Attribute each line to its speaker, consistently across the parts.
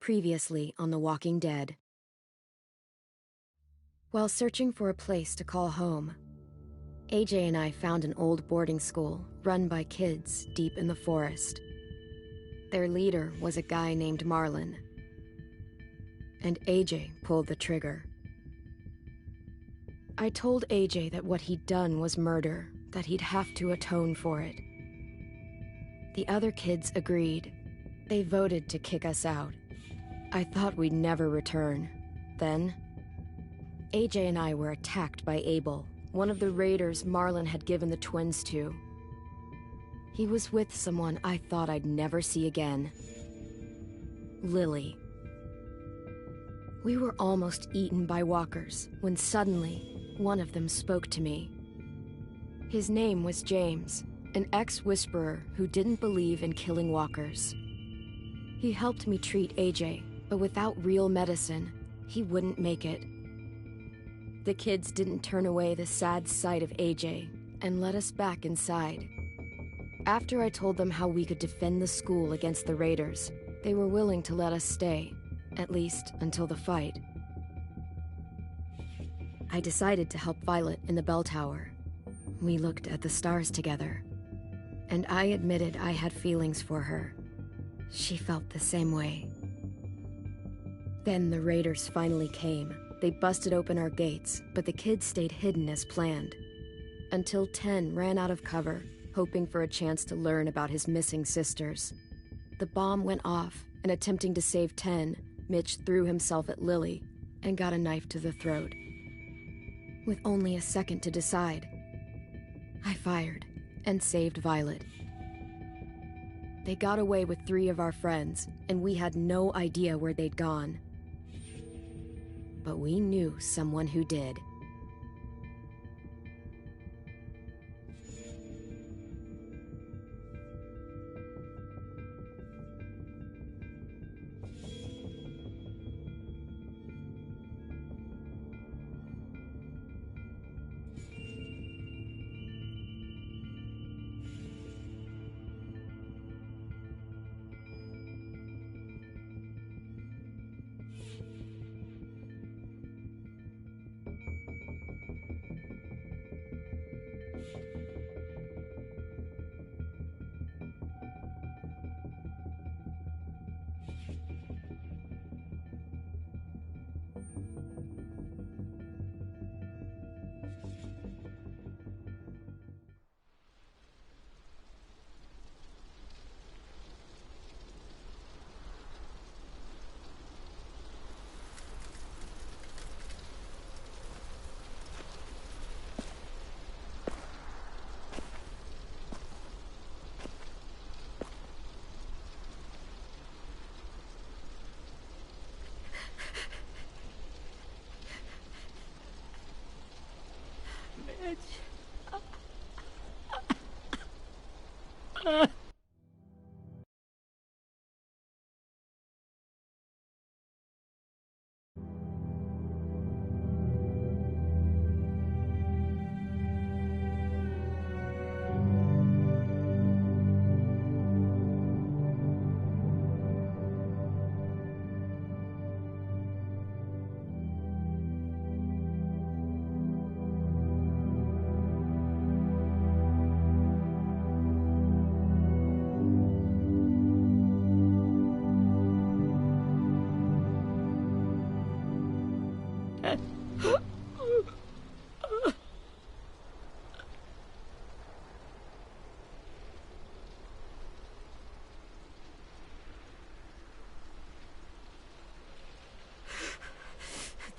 Speaker 1: Previously on The Walking Dead. While searching for a place to call home, AJ and I found an old boarding school run by kids deep in the forest. Their leader was a guy named Marlon, and AJ pulled the trigger. I told AJ that what he'd done was murder, that he'd have to atone for it. The other kids agreed. They voted to kick us out. I thought we'd never return. Then, AJ and I were attacked by Abel, one of the raiders Marlon had given the twins to. He was with someone I thought I'd never see again. Lily. We were almost eaten by walkers when suddenly one of them spoke to me. His name was James, an ex-whisperer who didn't believe in killing walkers. He helped me treat AJ, but without real medicine, he wouldn't make it. The kids didn't turn away the sad sight of AJ and let us back inside. After I told them how we could defend the school against the raiders, they were willing to let us stay, at least until the fight. I decided to help Violet in the bell tower. We looked at the stars together, and I admitted I had feelings for her. She felt the same way. Then the raiders finally came. They busted open our gates, but the kids stayed hidden as planned. Until 10 ran out of cover, hoping for a chance to learn about his missing sisters. The bomb went off, and attempting to save 10, Mitch threw himself at Lily and got a knife to the throat. With only a second to decide, I fired and saved Violet. They got away with 3 of our friends, and we had no idea where they'd gone. But we knew someone who did.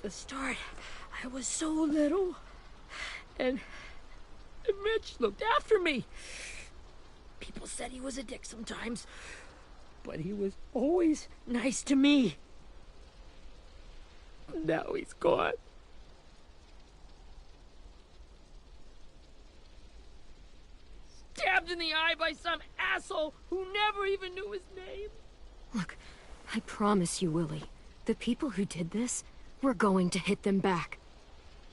Speaker 2: The start, I was so little, and Mitch looked after me. People said he was a dick sometimes, but he was always nice to me. Now he's gone. Stabbed in the eye by some asshole who never even knew his name.
Speaker 1: Look, I promise you, Willie, the people who did this, we're going to hit them back.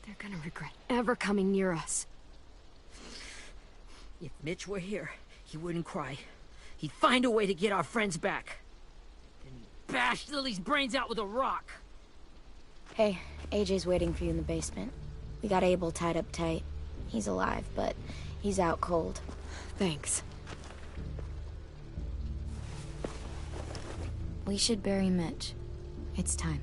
Speaker 1: They're gonna regret ever coming near us.
Speaker 2: If Mitch were here, he wouldn't cry. He'd find a way to get our friends back. Then he'd bash Lily's brains out with a rock.
Speaker 1: Hey, AJ's waiting for you in the basement. We got Abel tied up tight. He's alive, but he's out cold. Thanks. We should bury Mitch. It's time.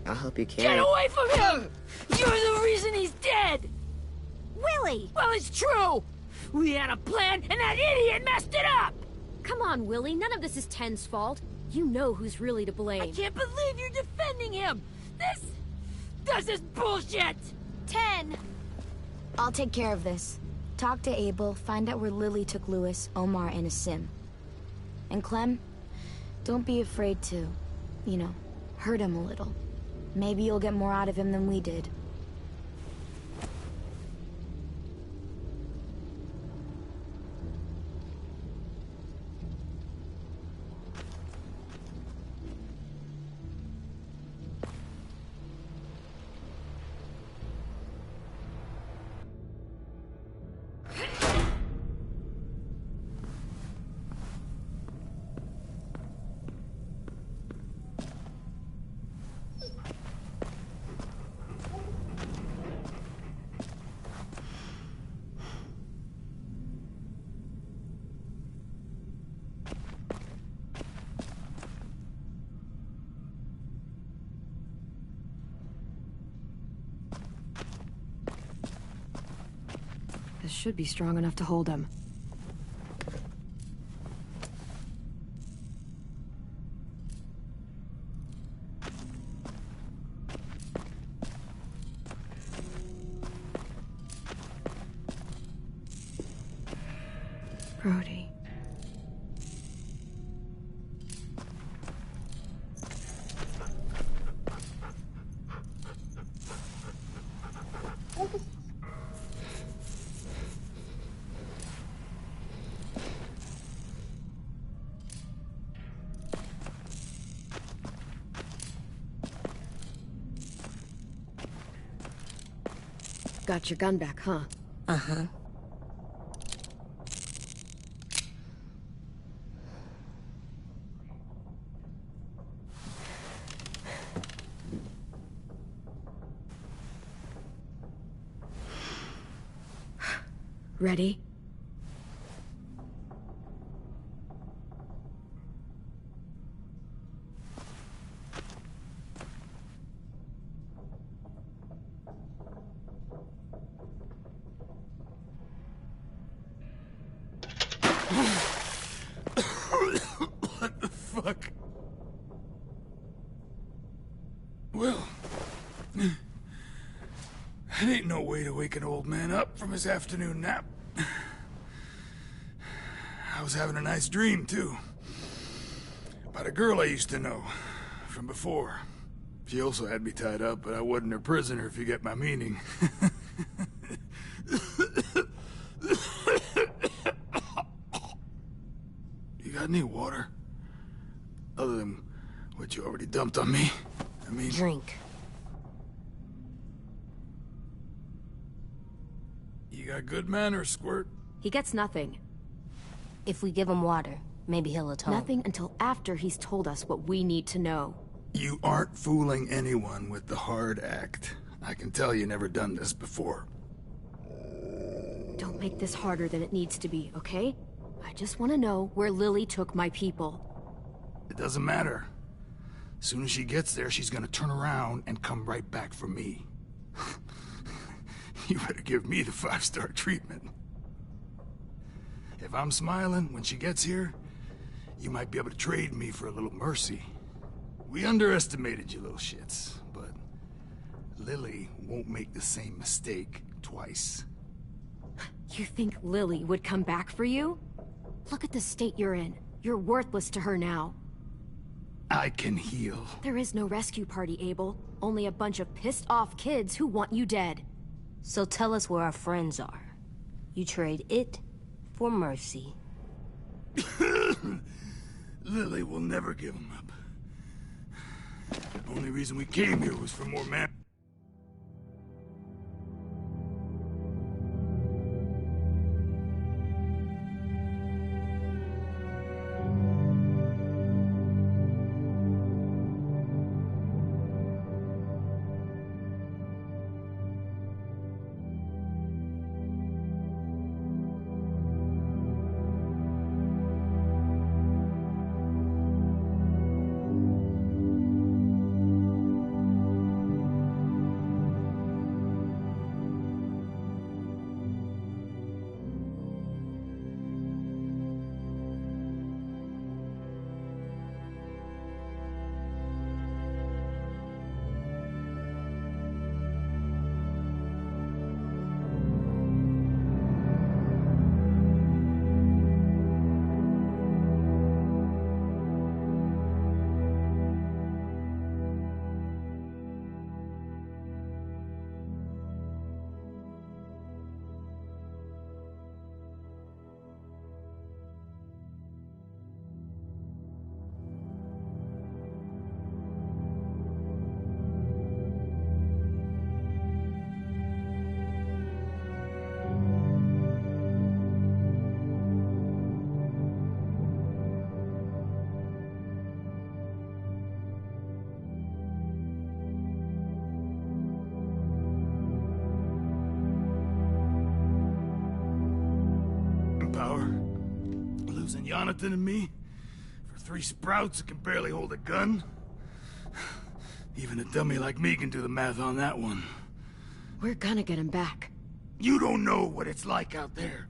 Speaker 3: I'll help you carry.
Speaker 2: Get away from him! You're the reason he's dead!
Speaker 4: Willie!
Speaker 2: Well, it's true! We had a plan, and that idiot messed it up!
Speaker 4: Come on, Willie. None of this is Ten's fault. You know who's really to blame.
Speaker 2: I can't believe you're defending him! This is bullshit!
Speaker 4: 10!
Speaker 1: I'll take care of this. Talk to Abel, find out where Lily took Lewis, Omar, and Asim. And Clem, don't be afraid to, hurt him a little. Maybe you'll get more out of him than we did.
Speaker 5: This should be strong enough to hold him. Brody. Got your gun back, huh?
Speaker 4: Uh-huh.
Speaker 5: Ready?
Speaker 6: What the fuck? Well, that ain't no way to wake an old man up from his afternoon nap. I was having a nice dream, too. About a girl I used to know from before. She also had me tied up, but I wasn't her prisoner, if you get my meaning. You got any water? Other than what you already dumped on me? I mean...
Speaker 4: Drink.
Speaker 6: You got good manners, Squirt.
Speaker 5: He gets nothing.
Speaker 4: If we give him water, maybe he'll atone.
Speaker 5: Nothing until after he's told us what we need to know.
Speaker 6: You aren't fooling anyone with the hard act. I can tell you never done this before.
Speaker 5: Don't make this harder than it needs to be, okay? I just want to know where Lily took my people.
Speaker 6: It doesn't matter. As soon as she gets there, she's gonna turn around and come right back for me. You better give me the 5-star treatment. If I'm smiling when she gets here, you might be able to trade me for a little mercy. We underestimated you little shits, but Lily won't make the same mistake twice.
Speaker 5: You think Lily would come back for you? Look at the state you're in. You're worthless to her now.
Speaker 6: I can heal.
Speaker 5: There is no rescue party, Abel. Only a bunch of pissed-off kids who want you dead.
Speaker 4: So tell us where our friends are. You trade it for mercy.
Speaker 6: Lily will never give him up. The only reason we came here was for more man. power. Losing Jonathan and me for 3 sprouts that can barely hold a gun. Even a dummy like me can do the math on that one.
Speaker 1: We're gonna get him back.
Speaker 6: You don't know what it's like out there.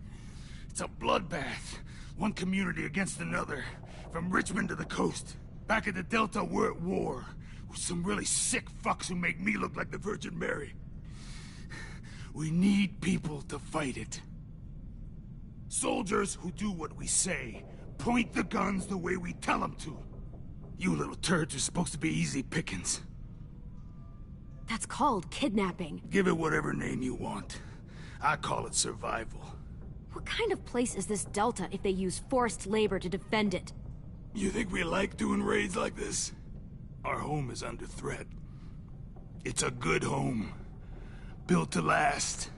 Speaker 6: It's a bloodbath. One community against another. From Richmond to the coast. Back at the Delta, we're at war. With some really sick fucks who make me look like the Virgin Mary. We need people to fight it. Soldiers who do what we say. Point the guns the way we tell them to. You little turds are supposed to be easy pickings.
Speaker 5: That's called kidnapping.
Speaker 6: Give it whatever name you want. I call it survival.
Speaker 5: What kind of place is this Delta if they use forced labor to defend it?
Speaker 6: You think we like doing raids like this? Our home is under threat. It's a good home. Built to last.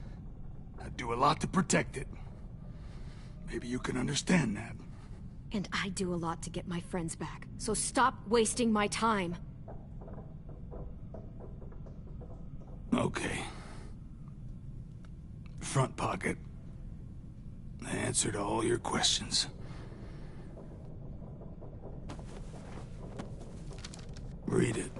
Speaker 6: I do a lot to protect it. Maybe you can understand that.
Speaker 5: And I do a lot to get my friends back, so stop wasting my time.
Speaker 6: Okay. Front pocket. The answer to all your questions. Read it.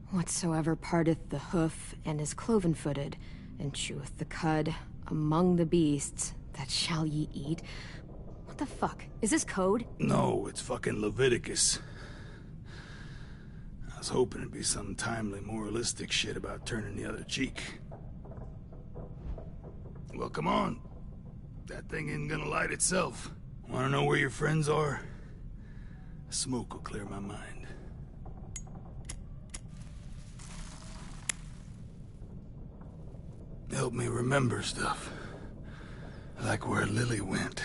Speaker 1: Whatsoever parteth the hoof, and is cloven-footed, and cheweth the cud, among the beasts, that shall ye eat. What the fuck? Is this code?
Speaker 6: No, it's fucking Leviticus. I was hoping it'd be some timely, moralistic shit about turning the other cheek. Well, come on. That thing ain't gonna light itself. Wanna know where your friends are? Smoke will clear my mind. Help me remember stuff. Like where Lily went.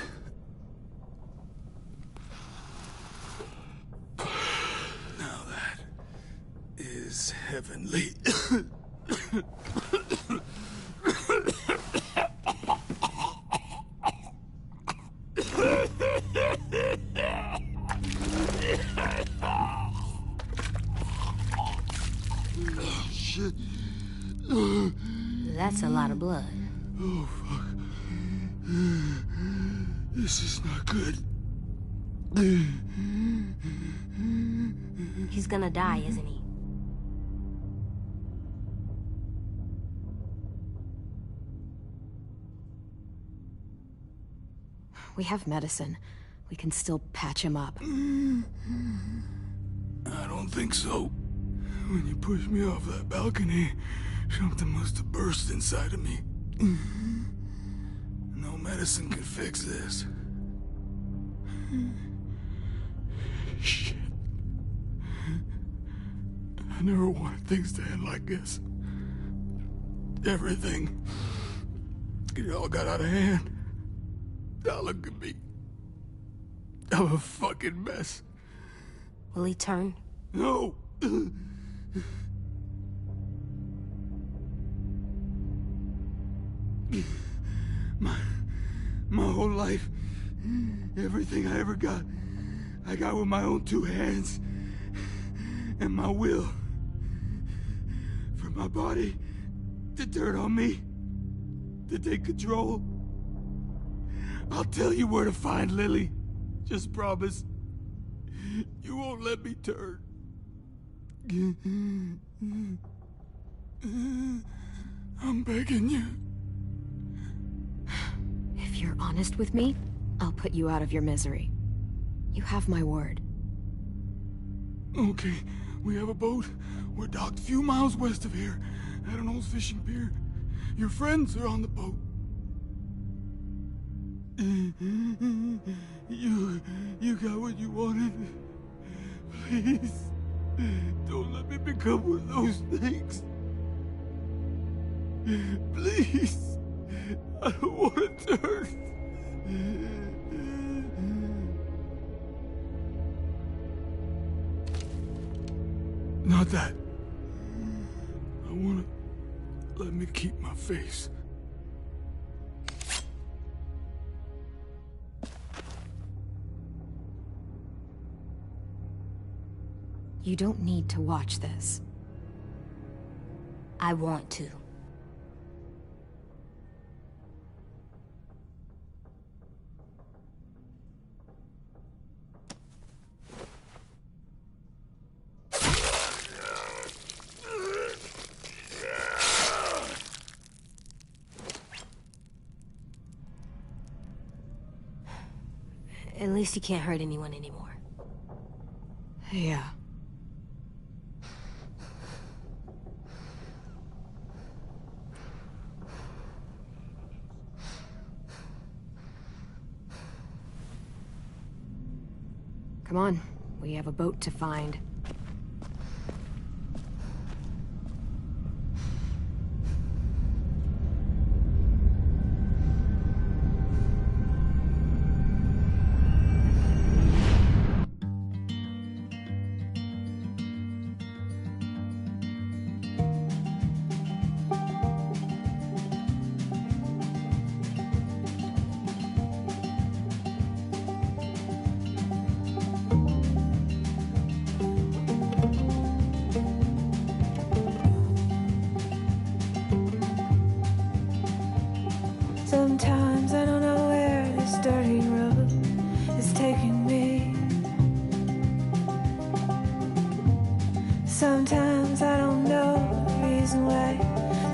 Speaker 6: Now that is heavenly. Oh, shit.
Speaker 4: That's a lot of blood.
Speaker 6: Oh, fuck. This is not good.
Speaker 4: He's gonna die, isn't he?
Speaker 1: We have medicine. We can still patch him up.
Speaker 6: I don't think so. When you pushed me off that balcony, something must have burst inside of me. No medicine can fix this. Shit. I never wanted things to end like this. Everything. It all got out of hand. Now look at me. I'm a fucking mess.
Speaker 4: Will he turn?
Speaker 6: No! My whole life, everything I ever got, I got with my own 2 hands and my will. For my body to turn on me, to take control. I'll tell you where to find Lily. Just promise you won't let me turn. I'm begging you.
Speaker 1: If you're honest with me, I'll put you out of your misery. You have my word.
Speaker 6: Okay, we have a boat. We're docked a few miles west of here, at an old fishing pier. Your friends are on the boat. You got what you wanted. Please, don't let me become one of those things. Please, I don't want to turn. Not that. I want to let me keep my face.
Speaker 1: You don't need to watch this.
Speaker 4: I want to. At least you can't hurt anyone anymore.
Speaker 1: Yeah. Come on, we have a boat to find.
Speaker 7: Sometimes I don't know where this dirty road is taking me. Sometimes I don't know the reason why.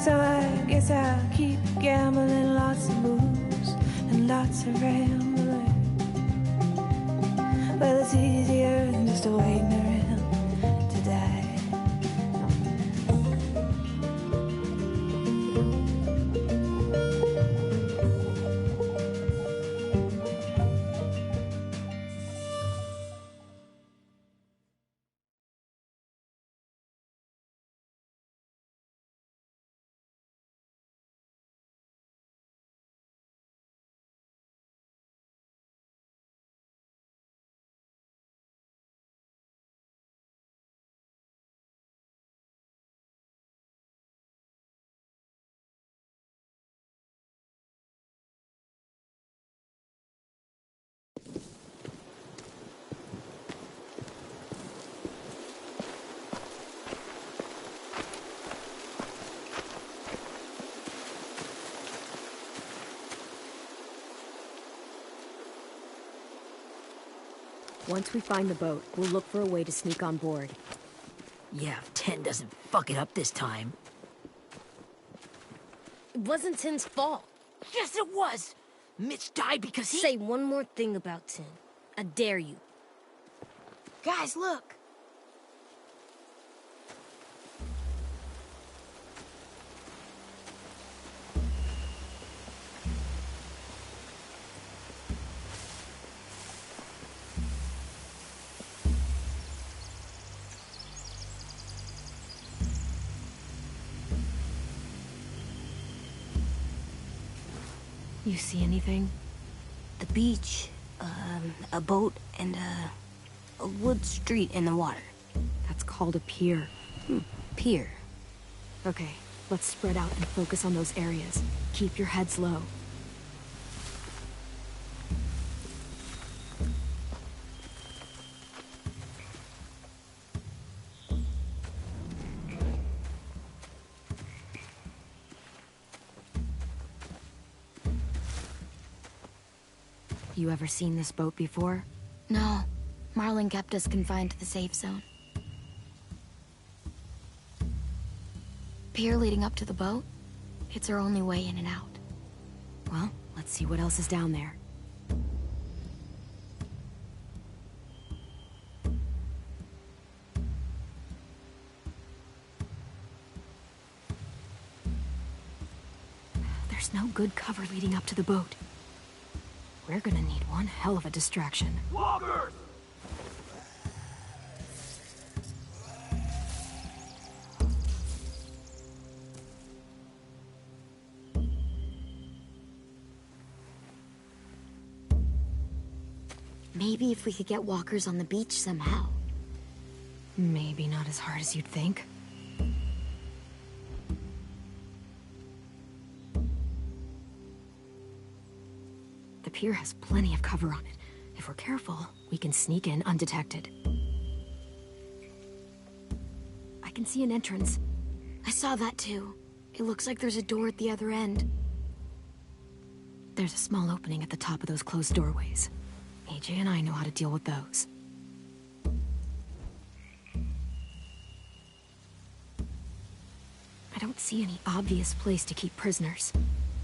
Speaker 7: So I guess I'll keep gambling, lots of moves and lots of rambling. Well, it's easier than just waiting around to die.
Speaker 5: Once we find the boat, we'll look for a way to sneak on board.
Speaker 2: Yeah, if 10 doesn't fuck it up this time.
Speaker 4: It wasn't Tin's fault.
Speaker 2: Yes, it was! Mitch died because he...
Speaker 4: Say one more thing about Tin. I dare you.
Speaker 2: Guys, look!
Speaker 1: You see anything?
Speaker 4: The beach, a boat, and a wood street in the water.
Speaker 1: That's called a pier.
Speaker 4: Pier.
Speaker 1: Okay, let's spread out and focus on those areas. Keep your heads low. You ever seen this boat before?
Speaker 5: No. Marlin kept us confined to the safe zone. Pier leading up to the boat? It's our only way in and out.
Speaker 1: Well, let's see what else is down there. There's no good cover leading up to the boat. We're gonna need one hell of a distraction.
Speaker 6: Walkers!
Speaker 5: Maybe if we could get walkers on the beach somehow.
Speaker 1: Maybe not as hard as you'd think. The pier has plenty of cover on it. If we're careful, we can sneak in undetected. I can see an entrance.
Speaker 5: I saw that too. It looks like there's a door at the other end.
Speaker 1: There's a small opening at the top of those closed doorways. AJ and I know how to deal with those. I don't see any obvious place to keep prisoners.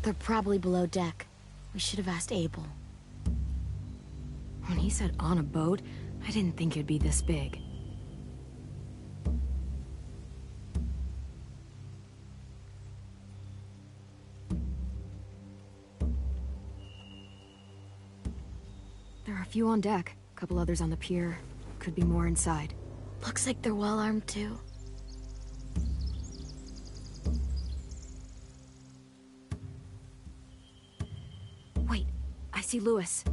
Speaker 5: They're probably below deck. We should have asked Abel.
Speaker 1: When he said on a boat, I didn't think it'd be this big. There are a few on deck, a couple others on the pier. Could be more inside.
Speaker 5: Looks like they're well armed too.
Speaker 1: Wait, I see Lewis.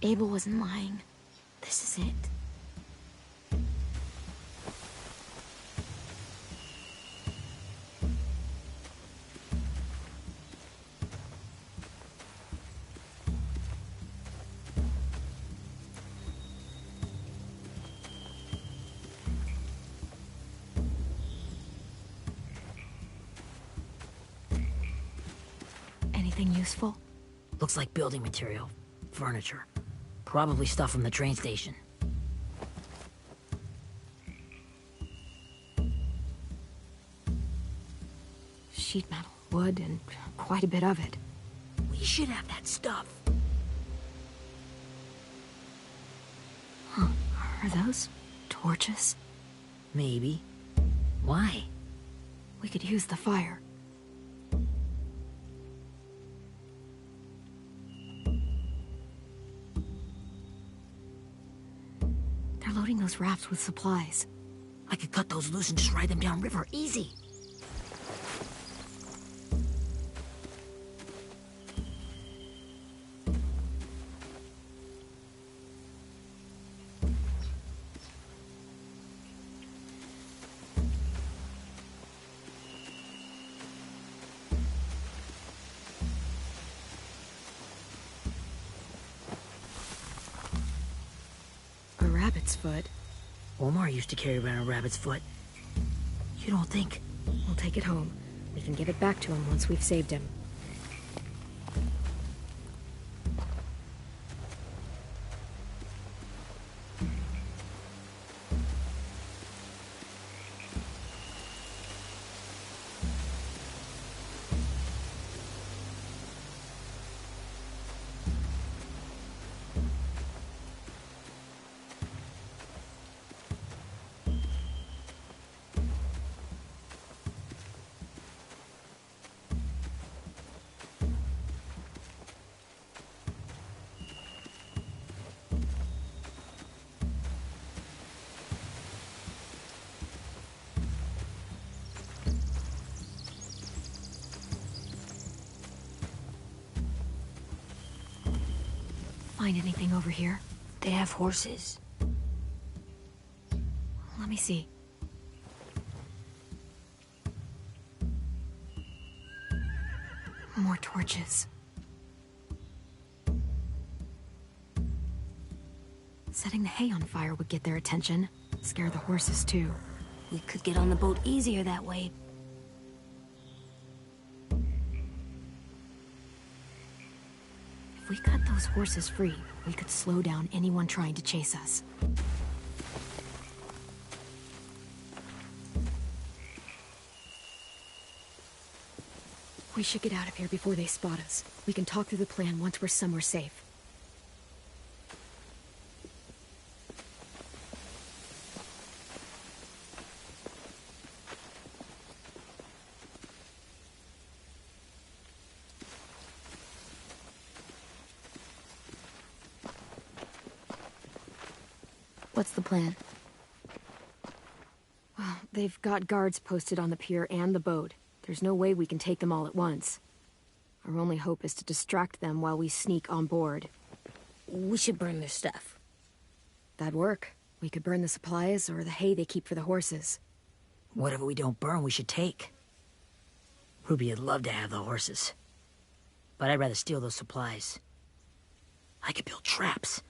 Speaker 5: Abel wasn't lying. This is it.
Speaker 1: Anything useful?
Speaker 2: Looks like building material. Furniture. Probably stuff from the train station.
Speaker 1: Sheet metal, wood, and quite a bit of it.
Speaker 2: We should have that stuff.
Speaker 1: Huh. Are those torches?
Speaker 2: Maybe. Why?
Speaker 1: We could use the fire. They're loading those rafts with supplies.
Speaker 2: I could cut those loose and just ride them downriver. Easy.
Speaker 1: A rabbit's foot.
Speaker 2: Omar used to carry around a rabbit's foot. You don't think...
Speaker 1: We'll take it home. We can give it back to him once we've saved him. Find anything over here?
Speaker 4: They have horses.
Speaker 1: Let me see. More torches. Setting the hay on fire would get their attention. Scare the horses, too.
Speaker 4: We could get on the boat easier that way.
Speaker 1: If we cut those horses free, we could slow down anyone trying to chase us. We should get out of here before they spot us. We can talk through the plan once we're somewhere safe.
Speaker 5: What's the plan?
Speaker 1: Well, they've got guards posted on the pier and the boat. There's no way we can take them all at once. Our only hope is to distract them while we sneak on board.
Speaker 2: We should burn their stuff.
Speaker 1: That'd work. We could burn the supplies or the hay they keep for the horses.
Speaker 2: Whatever we don't burn, we should take. Ruby would love to have the horses. But I'd rather steal those supplies. I could build traps.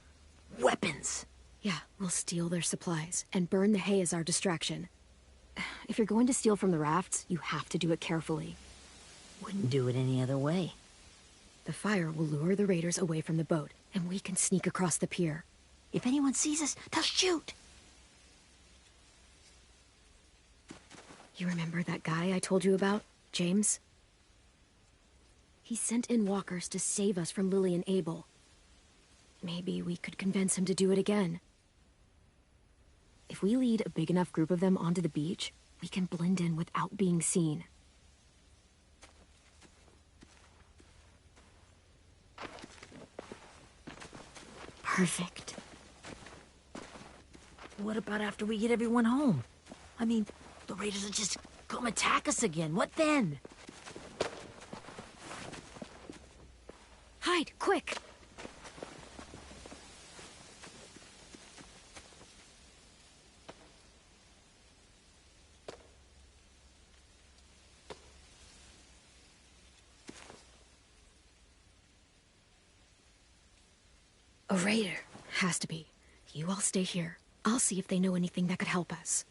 Speaker 2: Weapons.
Speaker 1: Yeah, we'll steal their supplies and burn the hay as our distraction. If you're going to steal from the rafts, you have to do it carefully.
Speaker 2: Wouldn't do it any other way.
Speaker 1: The fire will lure the raiders away from the boat, and we can sneak across the pier.
Speaker 2: If anyone sees us, they'll shoot.
Speaker 1: You remember that guy I told you about, James? He sent in walkers to save us from Lily and Abel.
Speaker 5: maybe we could convince him to do it again. If we lead a big enough group of them onto the beach, we can blend in without being seen. Perfect.
Speaker 2: What about after we get everyone home? I mean, the raiders will just come attack us again. What then?
Speaker 5: Hide, quick! A raider. Has to be. You all stay here. I'll see if they know anything that could help us.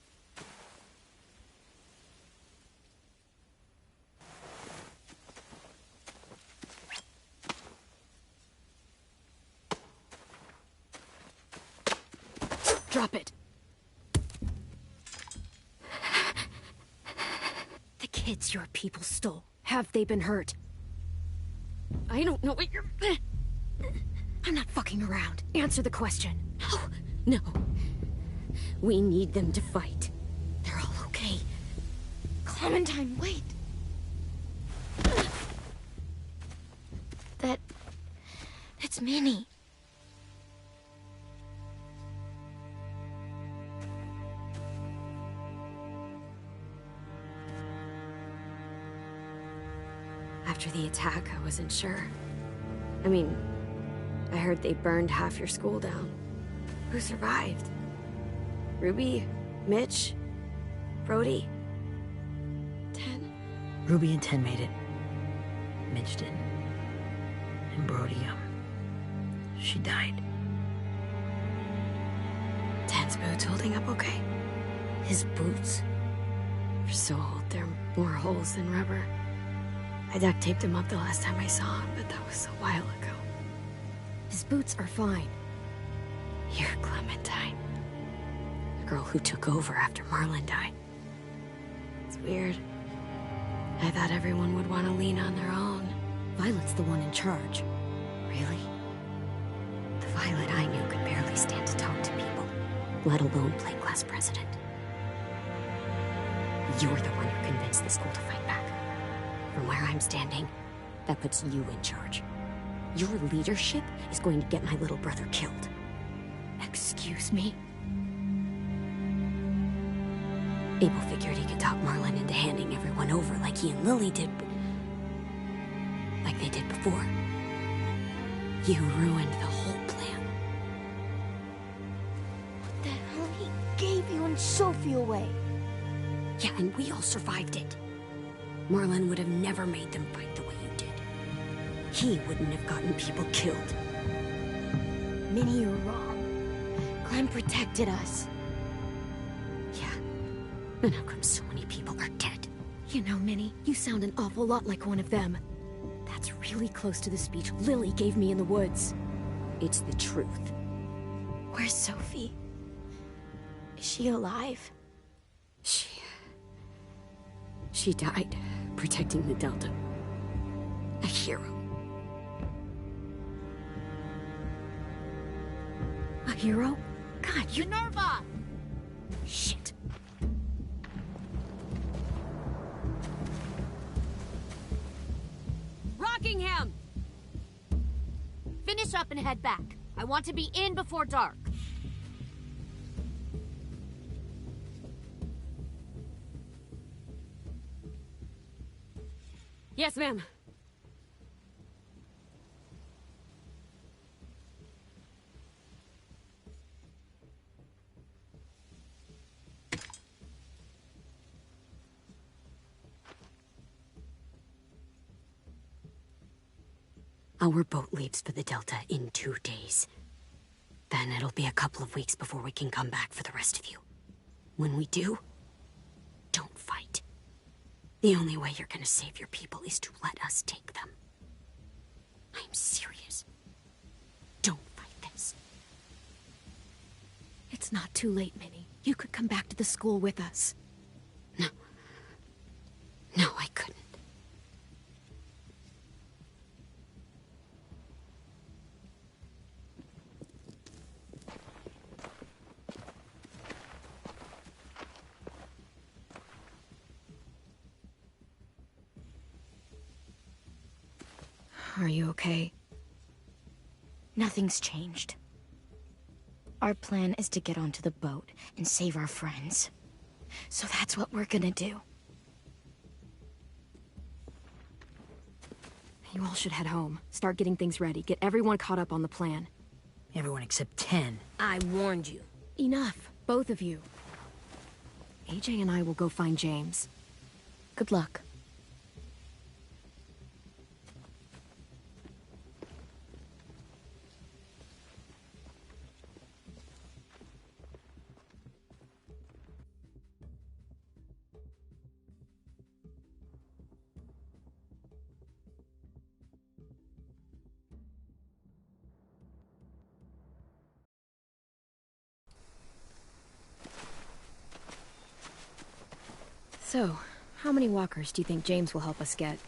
Speaker 5: Drop it. The kids your people stole. Have they been hurt? I don't know what you're... I'm not fucking around. Answer the question. No. No. We need them to fight. They're all okay. Clementine, wait. That's Minnie. After the attack, I wasn't sure. I mean, I heard they burned half your school down. Who survived? Ruby? Mitch? Brody? 10?
Speaker 2: Ruby and 10 made it. Mitch didn't. And Brody, she died.
Speaker 1: 10's boots holding up okay?
Speaker 2: His boots?
Speaker 1: They're so old, there are more holes than rubber. I duct taped him up the last time I saw him, but that was a while ago.
Speaker 5: His boots are fine.
Speaker 1: You're Clementine. The girl who took over after Marlon died. It's weird. I thought everyone would want to lean on their own.
Speaker 5: Violet's the one in charge.
Speaker 1: Really?
Speaker 5: The Violet I knew could barely stand to talk to people, let alone play class president. You're the one who convinced the school to fight back. From where I'm standing, that puts you in charge. Your leadership is going to get my little brother killed.
Speaker 1: Excuse me?
Speaker 5: Abel figured he could talk Marlon into handing everyone over like he and Lily did, like they did before. You ruined the whole plan.
Speaker 4: What the hell? He gave you and Sophie away.
Speaker 5: Yeah, and we all survived it. Marlon would have never made them fight the way you did. He wouldn't have gotten people killed.
Speaker 4: Minnie, you're wrong. Clem protected us.
Speaker 5: Yeah. And how come so many people are dead?
Speaker 1: You know, Minnie, you sound an awful lot like one of them. That's really close to the speech Lily gave me in the woods.
Speaker 5: It's the truth.
Speaker 4: Where's Sophie? Is she alive?
Speaker 5: She died protecting the Delta. A hero.
Speaker 1: A hero? God, you...
Speaker 5: Minerva! Shit.
Speaker 8: Rockingham! Finish up and head back. I want to be in before dark.
Speaker 5: Yes, ma'am. Our boat leaves for the Delta in 2 days. Then it'll be a couple of weeks before we can come back for the rest of you. When we do, don't fight. The only way you're gonna save your people is to let us take them. I'm serious. Don't fight this.
Speaker 1: It's not too late, Minnie. You could come back to the school with us.
Speaker 5: No. No, I couldn't.
Speaker 1: Are you okay?
Speaker 4: Nothing's changed. Our plan is to get onto the boat and save our friends. So that's what we're gonna do.
Speaker 1: You all should head home. Start getting things ready. Get everyone caught up on the plan.
Speaker 2: Everyone except 10.
Speaker 4: I warned you.
Speaker 1: Enough, both of you. AJ and I will go find James. Good luck. So, how many walkers do you think James will help us get?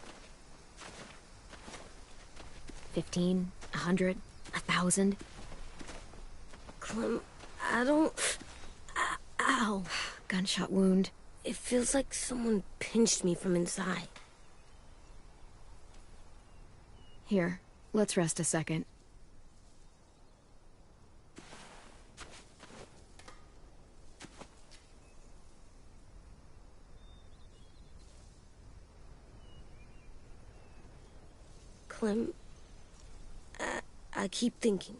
Speaker 1: 15? 100? 1,000?
Speaker 4: Clem, I don't... Ow.
Speaker 1: Gunshot wound.
Speaker 4: It feels like someone pinched me from inside.
Speaker 1: Here, let's rest a second.
Speaker 4: Clem, I keep thinking.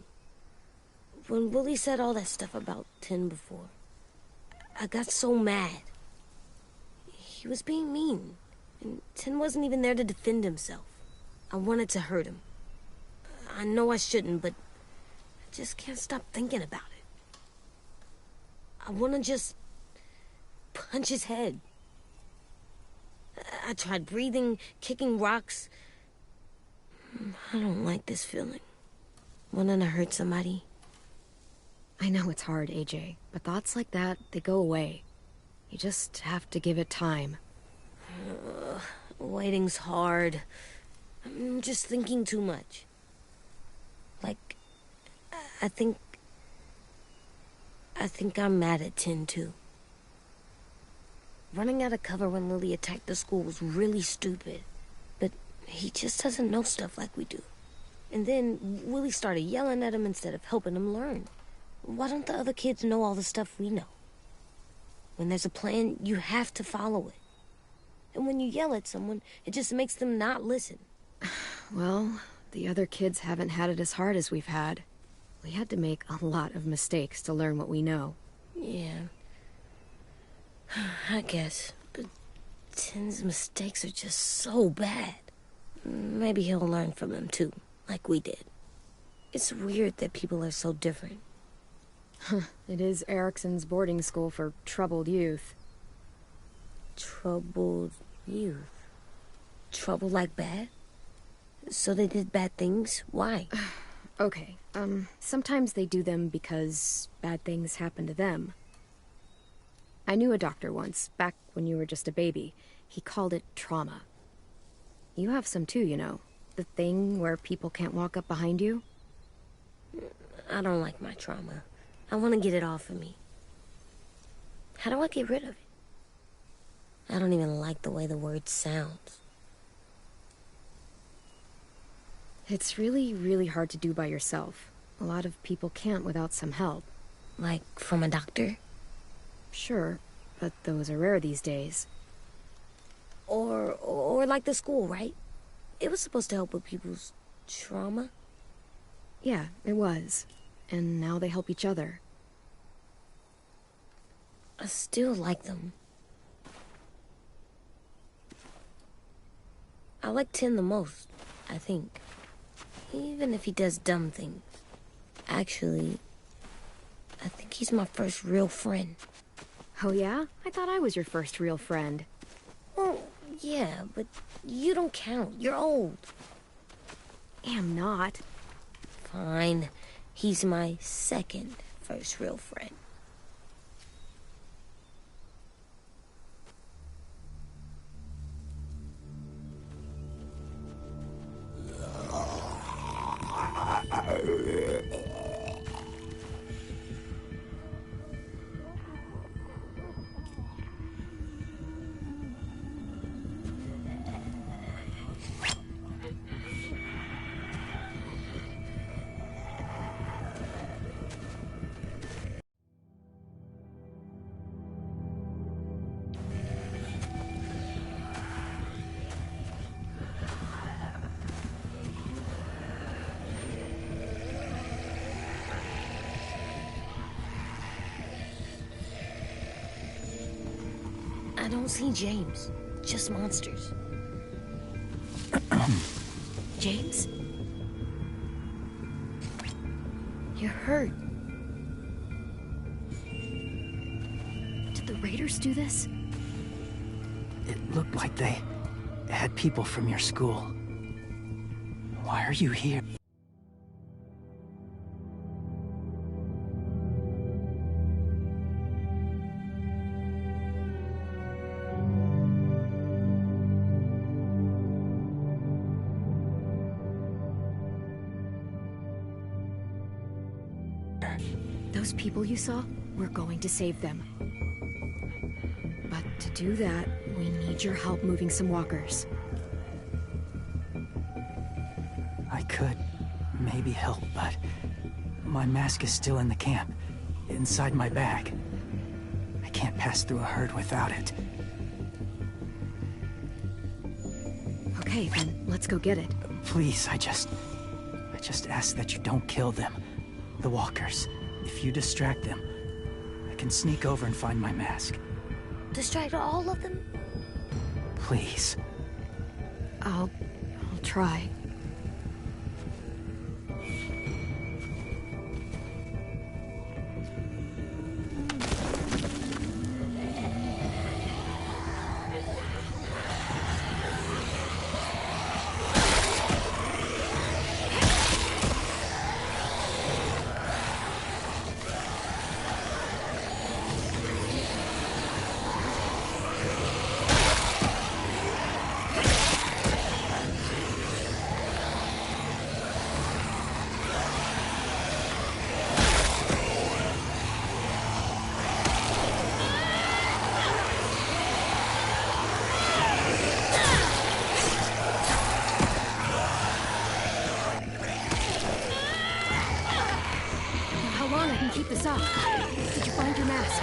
Speaker 4: When Willie said all that stuff about Tin before, I got so mad. He was being mean, and Tin wasn't even there to defend himself. I wanted to hurt him. I know I shouldn't, but I just can't stop thinking about it. I want to just punch his head. I tried breathing, kicking rocks. I don't like this feeling. Wanting to hurt somebody.
Speaker 1: I know it's hard, AJ, but thoughts like that, they go away. You just have to give it time.
Speaker 4: Waiting's hard. I'm just thinking too much. Like, I think I'm mad at Tin, too. Running out of cover when Lily attacked the school was really stupid. But he just doesn't know stuff like we do. And then Willie started yelling at him instead of helping him learn. Why don't the other kids know all the stuff we know? When there's a plan, you have to follow it. And when you yell at someone, it just makes them not listen.
Speaker 1: Well, the other kids haven't had it as hard as we've had. We had to make a lot of mistakes to learn what we know.
Speaker 4: Yeah. I guess. But Tin's mistakes are just so bad. Maybe he'll learn from them too, like we did. It's weird that people are so different.
Speaker 1: It is Erickson's boarding school for troubled youth.
Speaker 4: Troubled youth? Trouble like bad? So they did bad things? Why?
Speaker 1: Okay, sometimes they do them because bad things happen to them. I knew a doctor once, back when you were just a baby. He called it trauma. You have some too, you know. The thing where people can't walk up behind you.
Speaker 4: I don't like my trauma. I want to get it off of me. How do I get rid of it? I don't even like the way the word sounds.
Speaker 1: It's really, really hard to do by yourself. A lot of people can't without some help.
Speaker 4: Like from a doctor?
Speaker 1: Sure, but those are rare these days.
Speaker 4: Or like the school, right? It was supposed to help with people's trauma.
Speaker 1: Yeah, it was. And now they help each other.
Speaker 4: I still like them. I like Tin the most, I think. Even if he does dumb things. Actually, I think he's my first real friend.
Speaker 1: Oh yeah? I thought I was your first real friend.
Speaker 4: Well, yeah, but you don't count. You're old.
Speaker 1: Am not.
Speaker 4: Fine. He's my second first real friend. don't see James. Just monsters.
Speaker 5: James?
Speaker 1: You're hurt. Did the raiders do this?
Speaker 9: It looked like they had people from your school. Why are you here?
Speaker 1: Those people you saw, we're going to save them. But to do that, we need your help moving some walkers.
Speaker 9: I could maybe help, but my mask is still in the camp, inside my bag. I can't pass through a herd without it.
Speaker 1: Okay, then let's go get it.
Speaker 9: Please, I just ask that you don't kill them. The walkers. If you distract them, I can sneak over and find my mask.
Speaker 4: Distract all of them?
Speaker 9: Please.
Speaker 1: I'll try. Keep this up. Did you find your mask?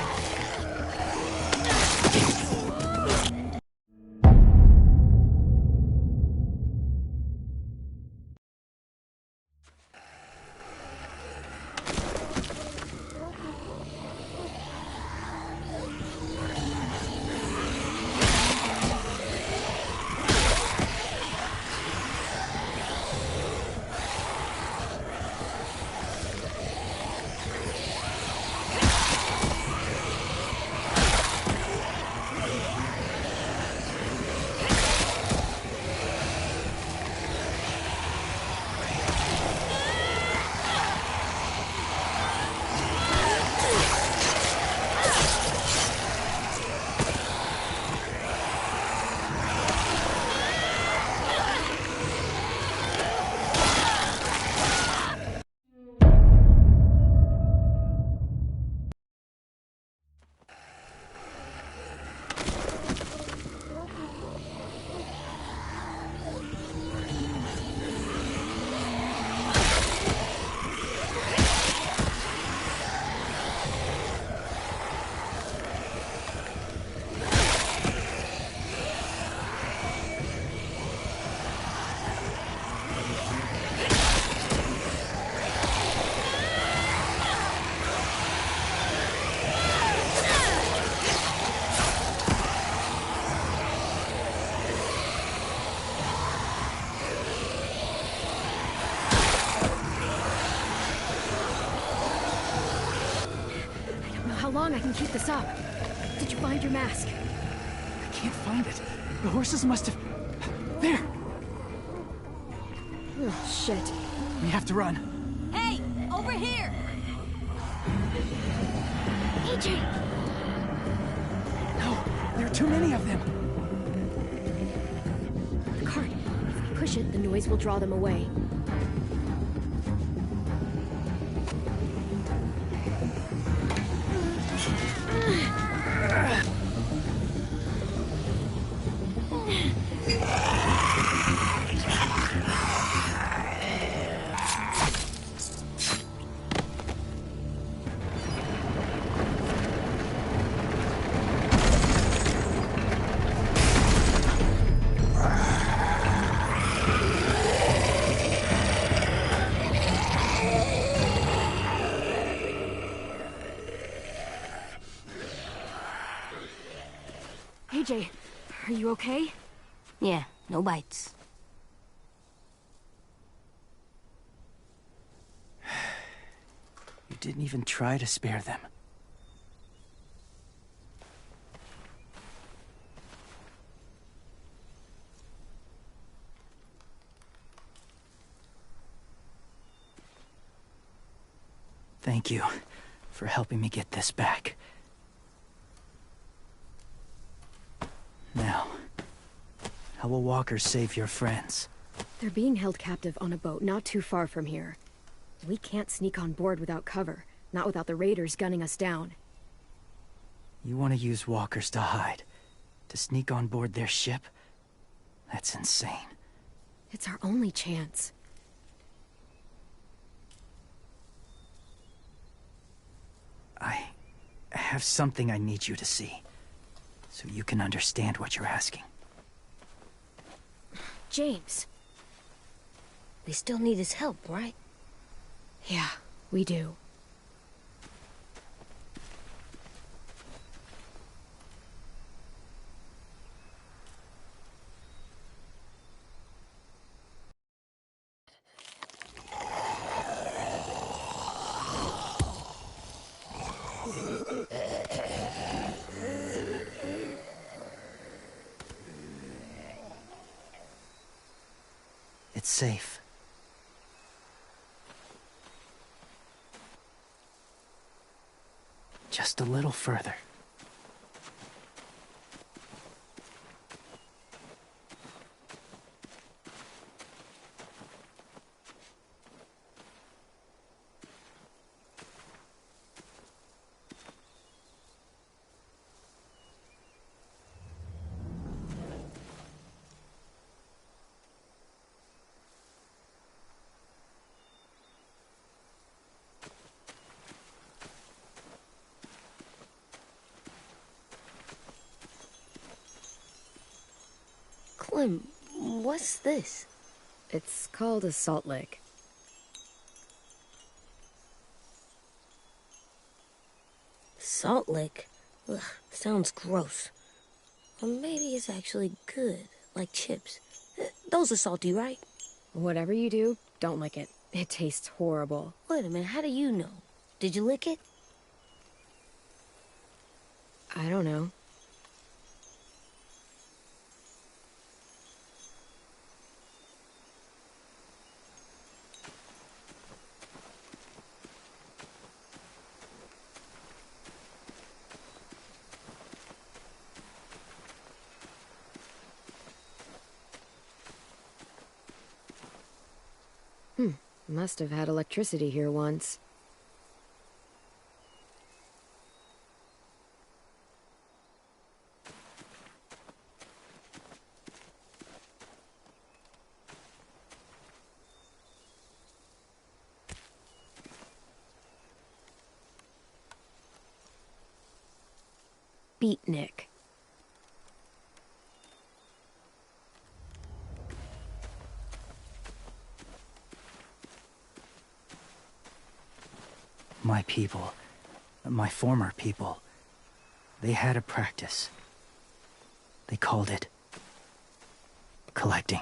Speaker 1: How long I can keep this up? Did you find your mask?
Speaker 9: I can't find it. The horses must have... There!
Speaker 1: Oh, shit.
Speaker 9: We have to run.
Speaker 8: Hey! Over here!
Speaker 1: AJ!
Speaker 9: No, there are too many of them.
Speaker 1: The cart. If we push it, the noise will draw them away.
Speaker 8: Are you okay?
Speaker 4: Yeah, no bites.
Speaker 9: You didn't even try to spare them. Thank you for helping me get this back. Now, how will walkers save your friends?
Speaker 1: They're being held captive on a boat not too far from here. We can't sneak on board without cover, not without the raiders gunning us down.
Speaker 9: You want to use walkers to hide? To sneak on board their ship? That's insane.
Speaker 1: It's our only chance.
Speaker 9: I have something I need you to see, so you can understand what you're asking.
Speaker 1: James.
Speaker 4: They still need his help, right?
Speaker 1: Yeah, we do.
Speaker 9: It's safe. Just a little further.
Speaker 4: Clem, what's this?
Speaker 1: It's called a salt lick.
Speaker 4: Salt lick? Ugh, sounds gross. Or maybe it's actually good, like chips. Those are salty, right?
Speaker 1: Whatever you do, don't lick it. It tastes horrible.
Speaker 4: Wait a minute, how do you know? Did you lick it?
Speaker 1: I don't know. Must have had electricity here once. Beatnik.
Speaker 9: My people, my former people, they had a practice. They called it collecting.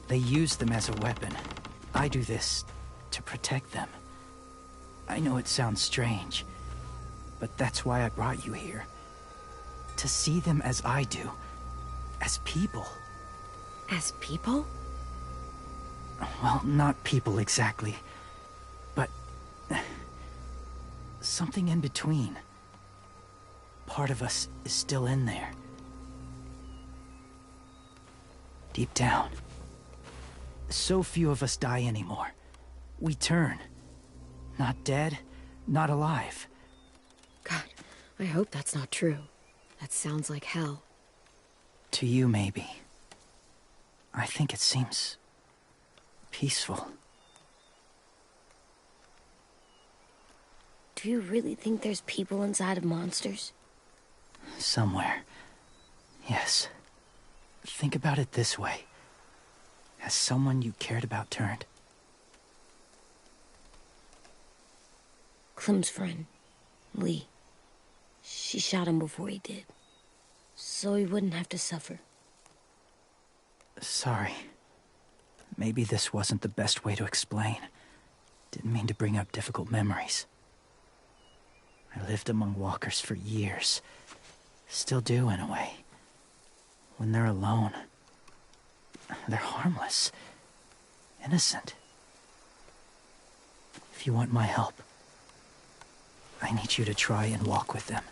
Speaker 9: They use them as a weapon. I do this to protect them. I know it sounds strange, but that's why I brought you here. To see them as I do. As people.
Speaker 1: As people?
Speaker 9: Well, not people exactly, but something in between. Part of us is still in there. Deep down. So few of us die anymore. We turn. Not dead, not alive.
Speaker 1: God, I hope that's not true. That sounds like hell.
Speaker 9: To you, maybe. I think it seems peaceful.
Speaker 4: Do Do you really think there's people inside of monsters?
Speaker 9: Somewhere. Yes. Think about it this way. Has someone you cared about turned?
Speaker 4: Clem's friend, Lee. She shot him before he did. So he wouldn't have to suffer.
Speaker 9: Sorry. Maybe this wasn't the best way to explain. Didn't mean to bring up difficult memories. I lived among walkers for years. Still do, in a way. When they're alone, they're harmless. Innocent. If you want my help, I need you to try and walk with them.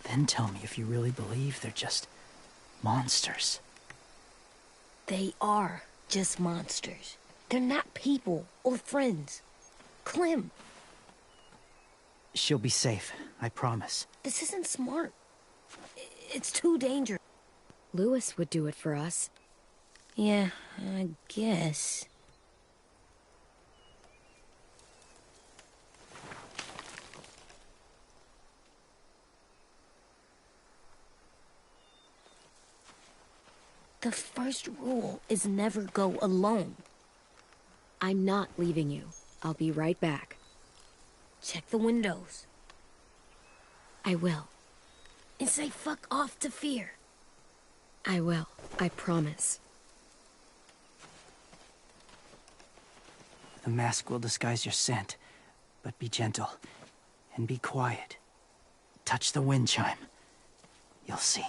Speaker 9: Then tell me if you really believe they're just monsters.
Speaker 4: They are just monsters. They're not people or friends. Clem,
Speaker 9: She'll be safe, I promise.
Speaker 4: this isn't smart. It's too dangerous.
Speaker 1: Lewis would do it for us.
Speaker 4: Yeah, I guess. The first rule is never go alone.
Speaker 1: I'm not leaving you. I'll be right back.
Speaker 4: Check the windows.
Speaker 1: I will.
Speaker 4: And say fuck off to fear.
Speaker 1: I will. I promise.
Speaker 9: The mask will disguise your scent, but be gentle and be quiet. Touch the wind chime. You'll see.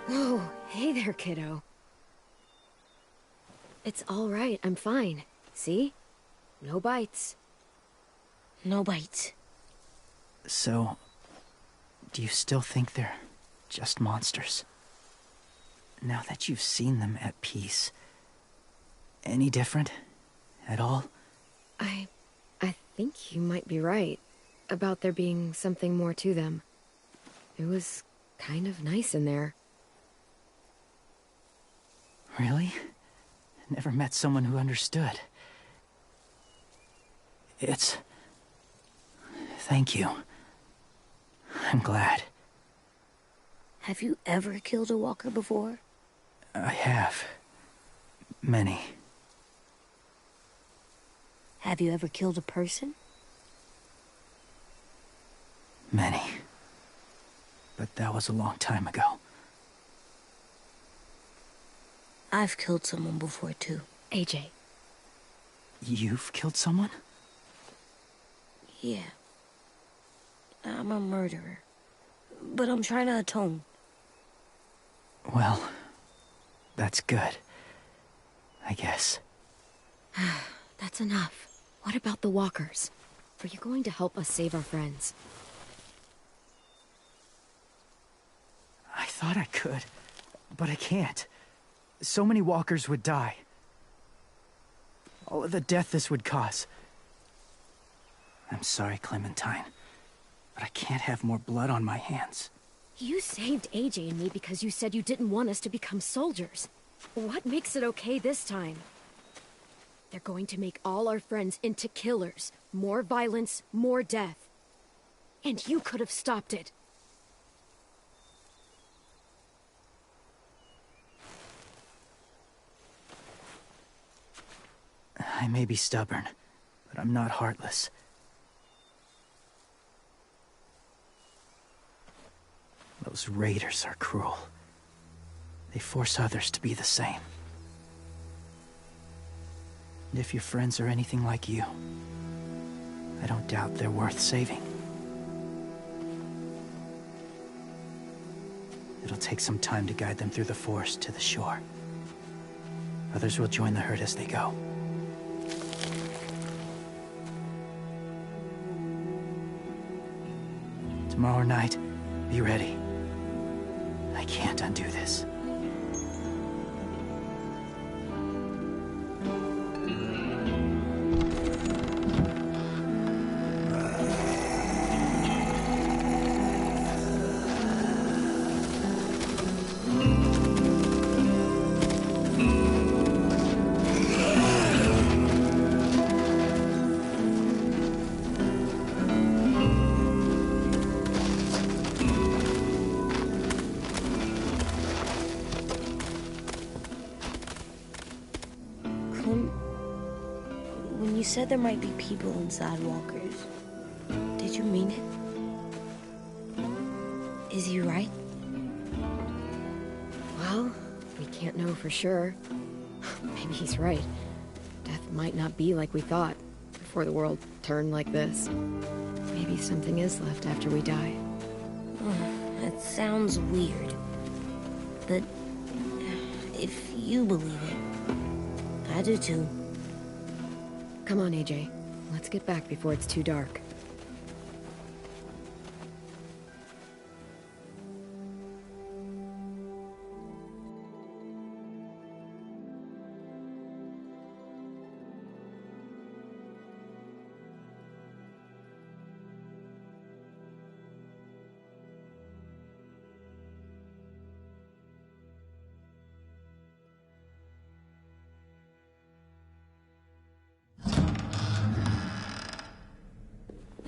Speaker 1: Whoa, hey there, kiddo. It's all right, I'm fine. See? No bites.
Speaker 4: No bites.
Speaker 9: So, do you still think they're just monsters? Now that you've seen them at peace, any different at all?
Speaker 1: I think you might be right about there being something more to them. It was kind of nice in there.
Speaker 9: Really? Never met someone who understood. Thank you. I'm glad.
Speaker 4: Have you ever killed a walker before?
Speaker 9: I have. Many.
Speaker 4: Have you ever killed a person?
Speaker 9: Many. But that was a long time ago.
Speaker 4: I've killed someone before, too.
Speaker 1: AJ.
Speaker 9: You've killed someone?
Speaker 4: Yeah. I'm a murderer. But I'm trying to atone.
Speaker 9: Well, that's good. I guess.
Speaker 1: That's enough. What about the walkers? Are you going to help us save our friends?
Speaker 9: I thought I could, but I can't. So many walkers would die. All of the death this would cause. I'm sorry, Clementine, but I can't have more blood on my hands.
Speaker 1: You saved AJ and me because you said you didn't want us to become soldiers. What makes it okay this time? They're going to make all our friends into killers. More violence, more death. And you could have stopped it.
Speaker 9: I may be stubborn, but I'm not heartless. Those raiders are cruel. They force others to be the same. And if your friends are anything like you, I don't doubt they're worth saving. It'll take some time to guide them through the forest to the shore. Others will join the herd as they go. Tomorrow night, be ready. I can't undo this.
Speaker 4: When you said there might be people inside walkers, did you mean it? Is he right?
Speaker 1: Well, we can't know for sure. Maybe he's right. Death might not be like we thought before the world turned like this. Maybe something is left after we die.
Speaker 4: That sounds weird. But if you believe it, I do too.
Speaker 1: Come on, AJ. Let's get back before it's too dark.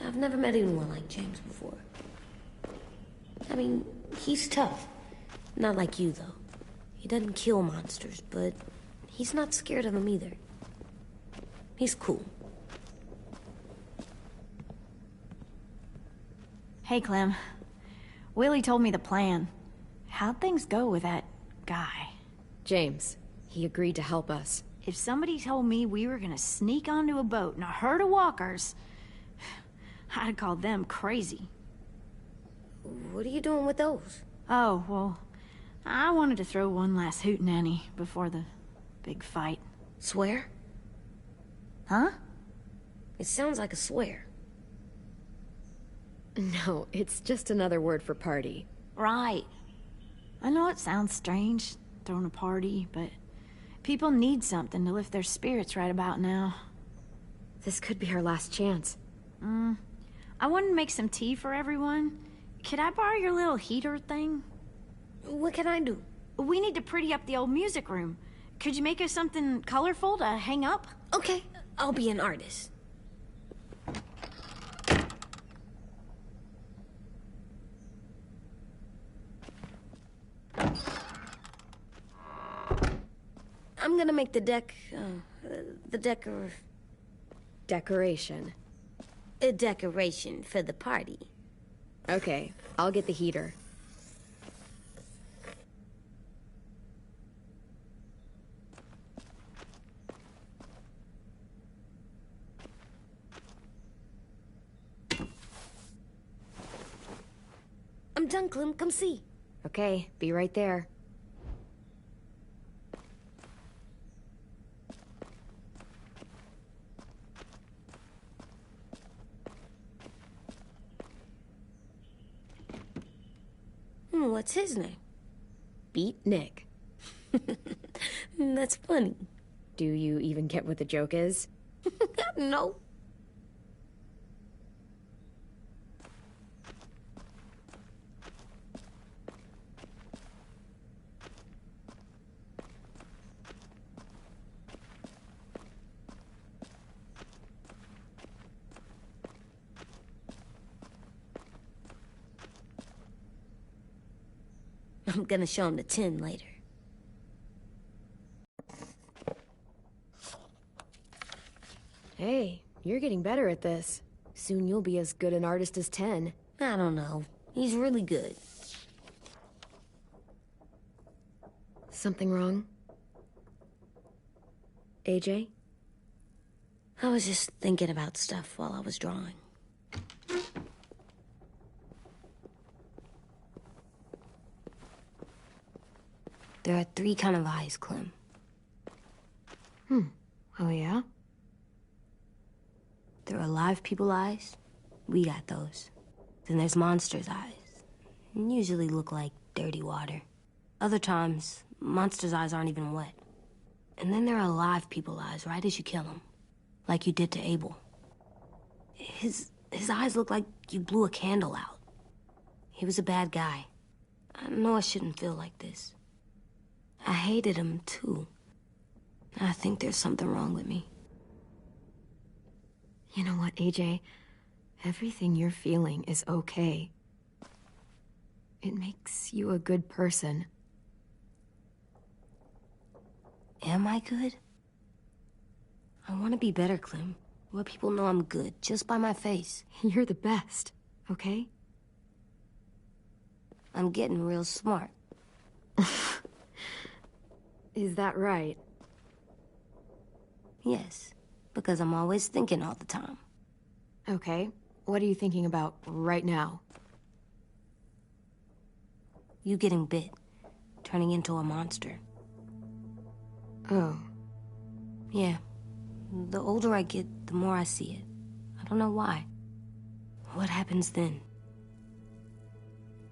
Speaker 4: I've never met anyone like James before. I mean, he's tough. Not like you, though. He doesn't kill monsters, but he's not scared of them either. He's cool.
Speaker 10: Hey, Clem. Willie told me the plan. How'd things go with that guy?
Speaker 1: James. He agreed to help us.
Speaker 10: If somebody told me we were gonna sneak onto a boat in a herd of walkers, I'd call them crazy.
Speaker 4: What are you doing with those?
Speaker 10: Oh, well, I wanted to throw one last hootenanny before the big fight.
Speaker 4: Swear?
Speaker 10: Huh?
Speaker 4: It sounds like a swear.
Speaker 1: No, it's just another word for party.
Speaker 10: Right. I know it sounds strange, throwing a party, but people need something to lift their spirits right about now.
Speaker 1: This could be our last chance.
Speaker 10: I wanted to make some tea for everyone. Could I borrow your little heater thing?
Speaker 4: What can I do?
Speaker 10: We need to pretty up the old music room. Could you make us something colorful to hang up?
Speaker 4: Okay, I'll be an artist. I'm gonna make the
Speaker 1: Decoration.
Speaker 4: a decoration for the party.
Speaker 1: Okay, I'll get the heater.
Speaker 4: I'm done, Clem. Come see.
Speaker 1: Okay, be right there.
Speaker 4: What's his name?
Speaker 1: Beat Nick.
Speaker 4: That's funny.
Speaker 1: Do you even get what the joke is?
Speaker 4: No. I'm gonna show him the tin later.
Speaker 1: Hey, you're getting better at this. Soon you'll be as good an artist as 10.
Speaker 4: I don't know. He's really good.
Speaker 1: Something wrong? AJ?
Speaker 4: I was just thinking about stuff while I was drawing. There are 3 kind of eyes, Clem.
Speaker 1: Oh yeah?
Speaker 4: There are alive people eyes. We got those. Then there's monsters' eyes. Usually look like dirty water. Other times, monsters' eyes aren't even wet. And then there are alive people eyes right as you kill them. Like you did to Abel. His eyes look like you blew a candle out. He was a bad guy. I know I shouldn't feel like this. I hated him, too. I think there's something wrong with me.
Speaker 1: You know what, AJ? Everything you're feeling is okay. It makes you a good person.
Speaker 4: Am I good? I want to be better, Clem. Let people know I'm good, just by my face.
Speaker 1: You're the best, okay?
Speaker 4: I'm getting real smart.
Speaker 1: Is that right?
Speaker 4: Yes, because I'm always thinking all the time.
Speaker 1: Okay, what are you thinking about right now?
Speaker 4: You getting bit, turning into a monster.
Speaker 1: Oh.
Speaker 4: Yeah. The older I get, the more I see it. I don't know why. What happens then?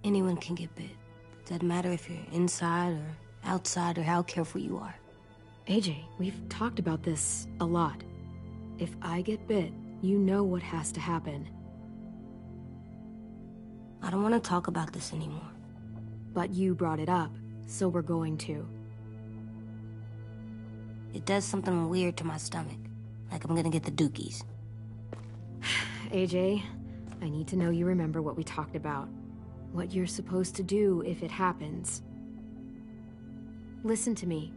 Speaker 4: Anyone can get bit. Doesn't matter if you're inside or outside or how careful you are.
Speaker 1: AJ, we've talked about this a lot. If I get bit, you know what has to happen.
Speaker 4: I don't want to talk about this anymore.
Speaker 1: But you brought it up, so we're going to.
Speaker 4: It does something weird to my stomach. Like I'm gonna get the dookies.
Speaker 1: AJ, I need to know you remember what we talked about. What you're supposed to do if it happens. Listen to me.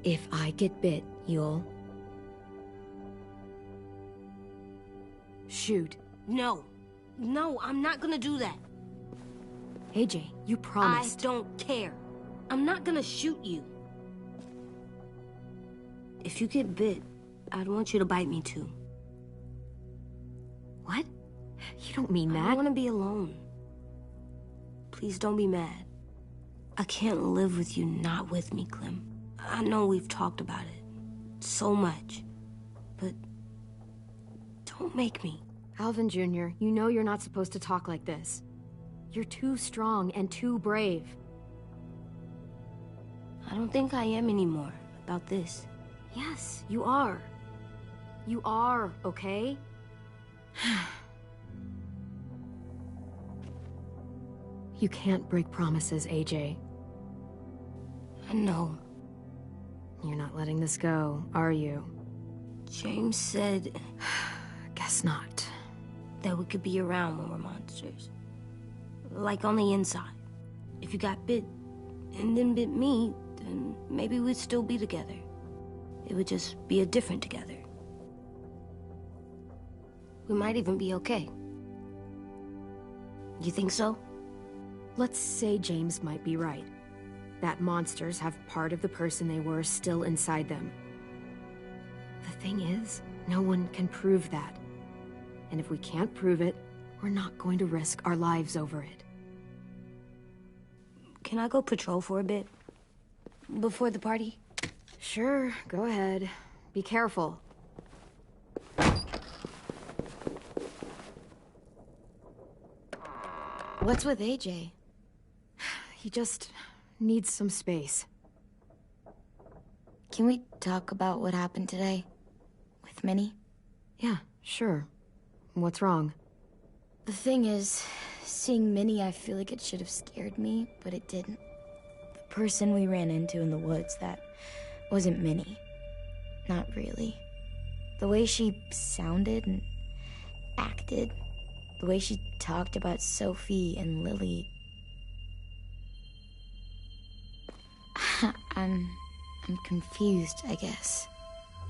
Speaker 1: If I get bit, you'll... shoot.
Speaker 4: No. No, I'm not gonna do that.
Speaker 1: AJ, you promised.
Speaker 4: I don't care. I'm not gonna shoot you. If you get bit, I'd want you to bite me too.
Speaker 1: What? You don't mean that.
Speaker 4: I don't want to be alone. Please don't be mad. I can't live with you not with me, Clem. I know we've talked about it so much, but don't make me.
Speaker 1: Alvin Jr., you know you're not supposed to talk like this. You're too strong and too brave.
Speaker 4: I don't think I am anymore about this.
Speaker 1: Yes, you are. You are, okay? You can't break promises, AJ.
Speaker 4: I know.
Speaker 1: You're not letting this go, are you?
Speaker 4: James said...
Speaker 1: Guess not.
Speaker 4: That we could be around when we're monsters. Like on the inside. If you got bit, and then bit me, then maybe we'd still be together. It would just be a different together. We might even be okay. You think so?
Speaker 1: Let's say James might be right. That monsters have part of the person they were still inside them. The thing is, no one can prove that. And if we can't prove it, we're not going to risk our lives over it.
Speaker 4: Can I go patrol for a bit? Before the party?
Speaker 1: Sure, go ahead. Be careful.
Speaker 4: What's with AJ?
Speaker 1: He just needs some space.
Speaker 4: Can we talk about what happened today? With Minnie?
Speaker 1: Yeah, sure. What's wrong?
Speaker 4: The thing is, seeing Minnie, I feel like it should have scared me, but it didn't. The person we ran into in the woods, that wasn't Minnie. Not really. The way she sounded and acted, the way she talked about Sophie and Lily. I'm confused, I guess.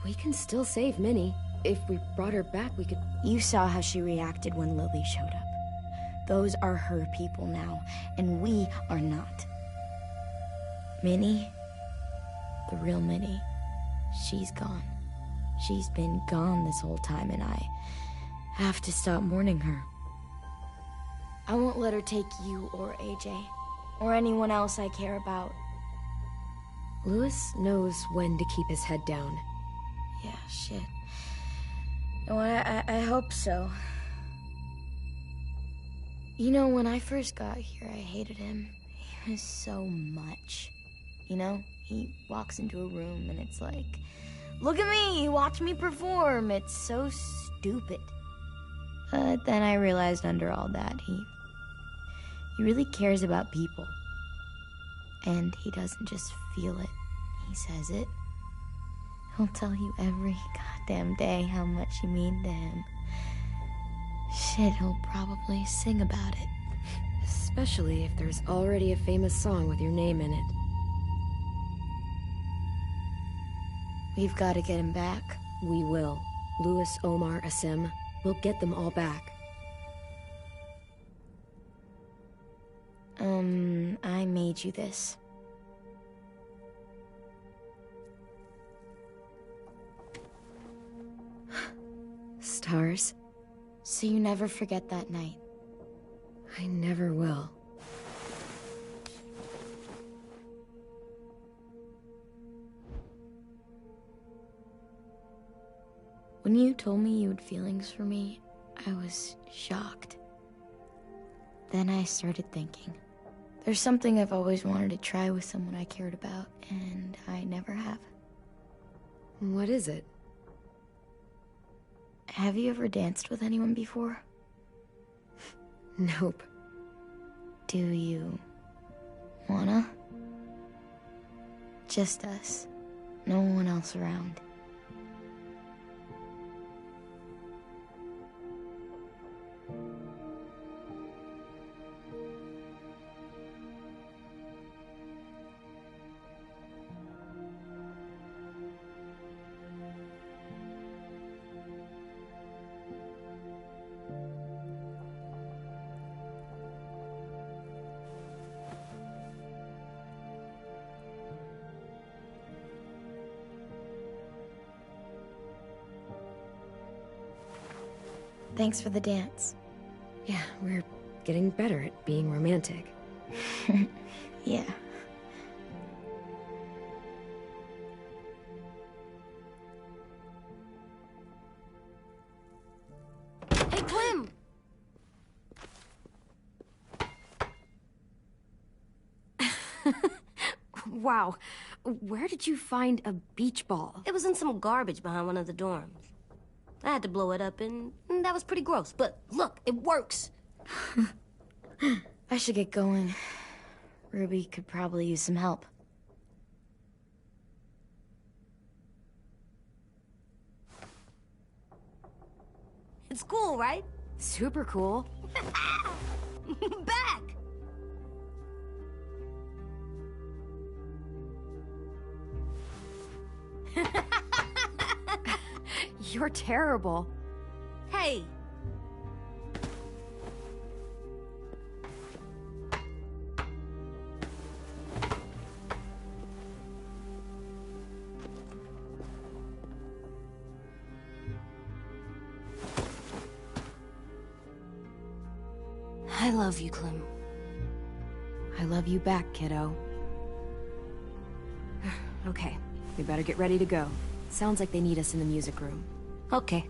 Speaker 1: We can still save Minnie. If we brought her back, we could...
Speaker 4: You saw how she reacted when Lily showed up. Those are her people now, and we are not. Minnie, the real Minnie, she's gone. She's been gone this whole time, and I have to stop mourning her. I won't let her take you or AJ, or anyone else I care about.
Speaker 1: Louis knows when to keep his head down.
Speaker 4: Yeah, shit. No, I hope so. You know, when I first got here, I hated him. He was so much. You know, he walks into a room and it's like, look at me, watch me perform. It's so stupid. Then I realized under all that, he really cares about people. And he doesn't just feel it, he says it. He'll tell you every goddamn day how much you mean to him. Shit, he'll probably sing about it.
Speaker 1: Especially if there's already a famous song with your name in it.
Speaker 4: We've got to get him back.
Speaker 1: We will. Louis, Omar, Asim. We'll get them all back.
Speaker 4: I made you this.
Speaker 1: Stars?
Speaker 4: So you never forget that night.
Speaker 1: I never will.
Speaker 4: When you told me you had feelings for me, I was shocked. Then I started thinking. There's something I've always wanted to try with someone I cared about, and I never have.
Speaker 1: What is it?
Speaker 4: Have you ever danced with anyone before?
Speaker 1: Nope.
Speaker 4: Do you wanna? Just us. No one else around. Thanks for the dance.
Speaker 1: Yeah, we're getting better at being romantic.
Speaker 4: Yeah.
Speaker 8: Hey, Clem!
Speaker 1: Wow. Where did you find a beach ball?
Speaker 4: It was in some garbage behind one of the dorms. I had to blow it up, and that was pretty gross. But look, it works. I should get going. Ruby could probably use some help. It's cool, right?
Speaker 1: Super cool.
Speaker 4: Back!
Speaker 1: You're terrible.
Speaker 4: Hey! love you, Clem.
Speaker 1: I love you back, kiddo. Okay, we better get ready to go. Sounds like they need us in the music room.
Speaker 4: Okay.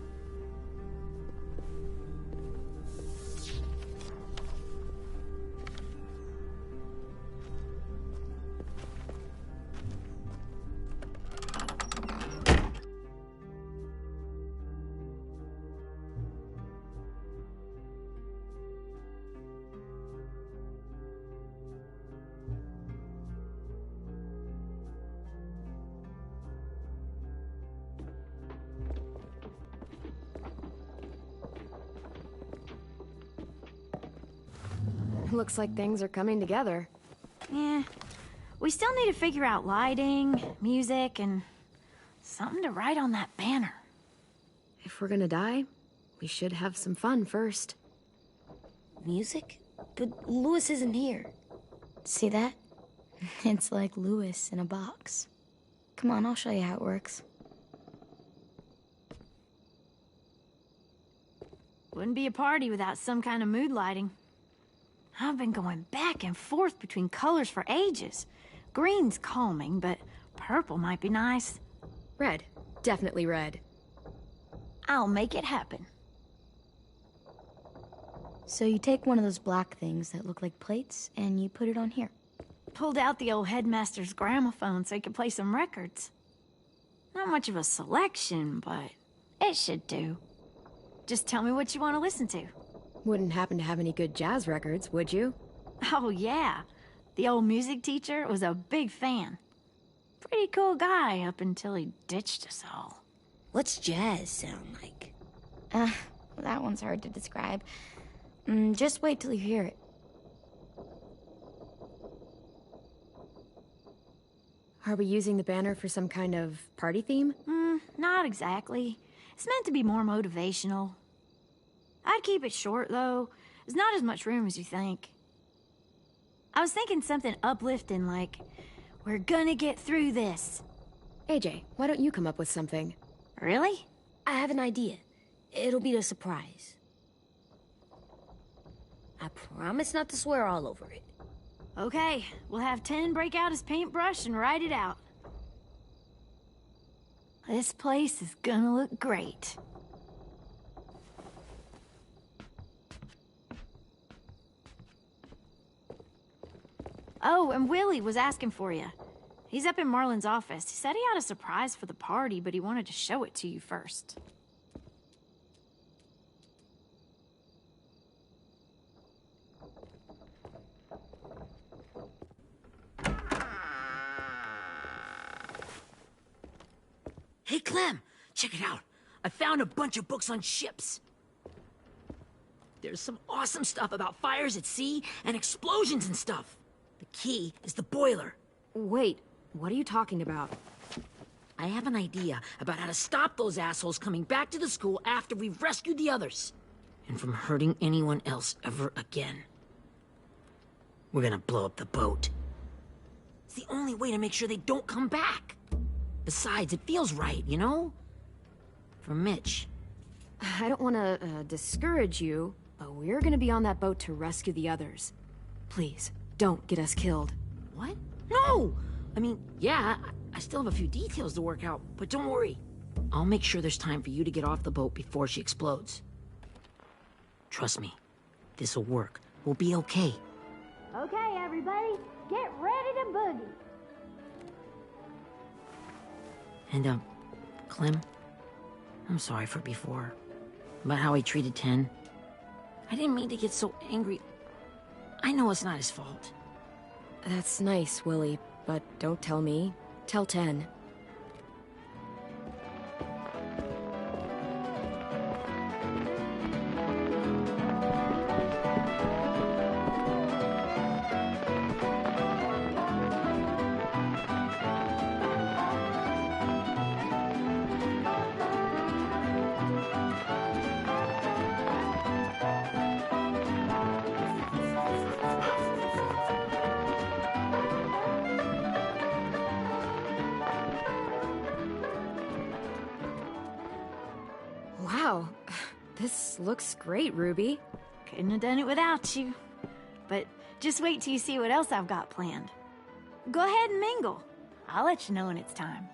Speaker 1: Looks like things are coming together.
Speaker 10: Yeah. We still need to figure out lighting, music, and something to write on that banner.
Speaker 1: If we're gonna die, we should have some fun first.
Speaker 4: Music? But Lewis isn't here. See that?
Speaker 8: It's like Lewis in a box. Come on, I'll show you how it works.
Speaker 10: Wouldn't be a party without some kind of mood lighting. I've been going back and forth between colors for ages. Green's calming, but purple might be nice.
Speaker 1: Red. Definitely red.
Speaker 10: I'll make it happen.
Speaker 8: So you take one of those black things that look like plates, and you put it on here.
Speaker 10: Pulled out the old headmaster's gramophone so he could play some records. Not much of a selection, but it should do. Just tell me what you want to listen to.
Speaker 1: Wouldn't happen to have any good jazz records, would you?
Speaker 10: Oh, yeah. The old music teacher was a big fan. Pretty cool guy up until he ditched us all.
Speaker 4: What's jazz sound like?
Speaker 8: That one's hard to describe. Just wait till you hear it.
Speaker 1: Are we using the banner for some kind of party theme?
Speaker 10: Not exactly. It's meant to be more motivational. I'd keep it short, though. There's not as much room as you think. I was thinking something uplifting like, we're gonna get through this.
Speaker 1: AJ, why don't you come up with something?
Speaker 10: Really?
Speaker 4: I have an idea. It'll be a surprise. I promise not to swear all over it.
Speaker 10: Okay, we'll have 10 break out his paintbrush and write it out. This place is gonna look great. Oh, and Willie was asking for you. He's up in Marlin's office. He said he had a surprise for the party, but he wanted to show it to you first.
Speaker 2: Hey, Clem, check it out. I found a bunch of books on ships. There's some awesome stuff about fires at sea and explosions and stuff. The key is the boiler.
Speaker 1: Wait, what are you talking about?
Speaker 2: I have an idea about how to stop those assholes coming back to the school after we've rescued the others. And from hurting anyone else ever again. We're gonna blow up the boat. It's the only way to make sure they don't come back. Besides, it feels right, you know? For Mitch.
Speaker 1: I don't want to discourage you, but we're gonna be on that boat to rescue the others. Please, don't get us killed.
Speaker 2: What? No! I mean, yeah, I still have a few details to work out, but don't worry. I'll make sure there's time for you to get off the boat before she explodes. Trust me, this'll work. We'll be okay.
Speaker 10: Okay, everybody, get ready to boogie.
Speaker 2: And, Clem, I'm sorry for before. About how he treated Ten. I didn't mean to get so angry. I know it's not his fault.
Speaker 1: That's nice, Willie, but don't tell me. Tell 10. Wow, this looks great, Ruby.
Speaker 10: Couldn't have done it without you. but just wait till you see what else I've got planned. Go ahead and mingle. I'll let you know when it's time.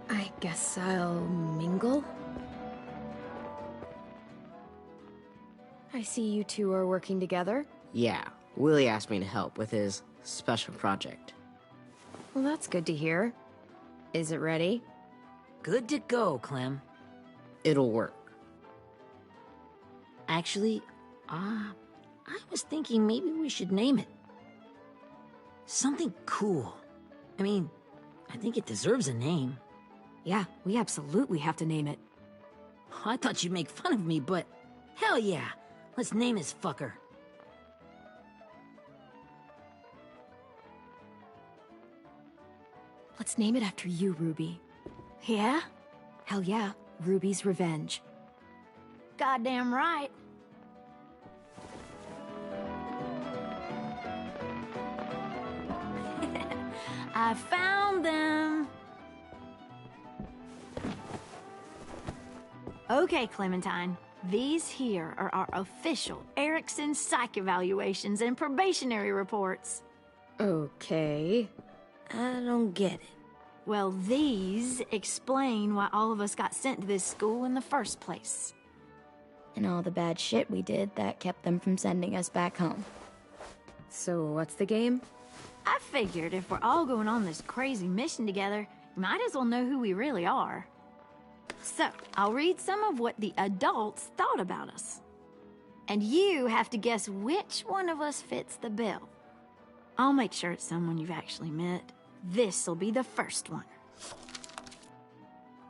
Speaker 1: I guess I'll mingle? I see you two are working together.
Speaker 3: Yeah, Willie asked me to help with his special project.
Speaker 1: Well, that's good to hear. Is it ready?
Speaker 2: Good to go, Clem.
Speaker 3: It'll work.
Speaker 2: Actually, I was thinking maybe we should name it. Something cool. I mean, I think it deserves a name.
Speaker 1: Yeah, we absolutely have to name it.
Speaker 2: I thought you'd make fun of me, but hell yeah. Let's name this fucker.
Speaker 1: Let's name it after you, Ruby.
Speaker 10: Yeah?
Speaker 1: Hell yeah, Ruby's Revenge.
Speaker 10: Goddamn right. I found them. Okay, Clementine. These here are our official Erickson psych evaluations and probationary reports.
Speaker 1: Okay.
Speaker 4: I don't get it.
Speaker 10: Well, these explain why all of us got sent to this school in the first place.
Speaker 8: And all the bad shit we did that kept them from sending us back home.
Speaker 1: So what's the game?
Speaker 10: I figured if we're all going on this crazy mission together, you might as well know who we really are. So, I'll read some of what the adults thought about us. And you have to guess which one of us fits the bill. I'll make sure it's someone you've actually met. This'll be the first one.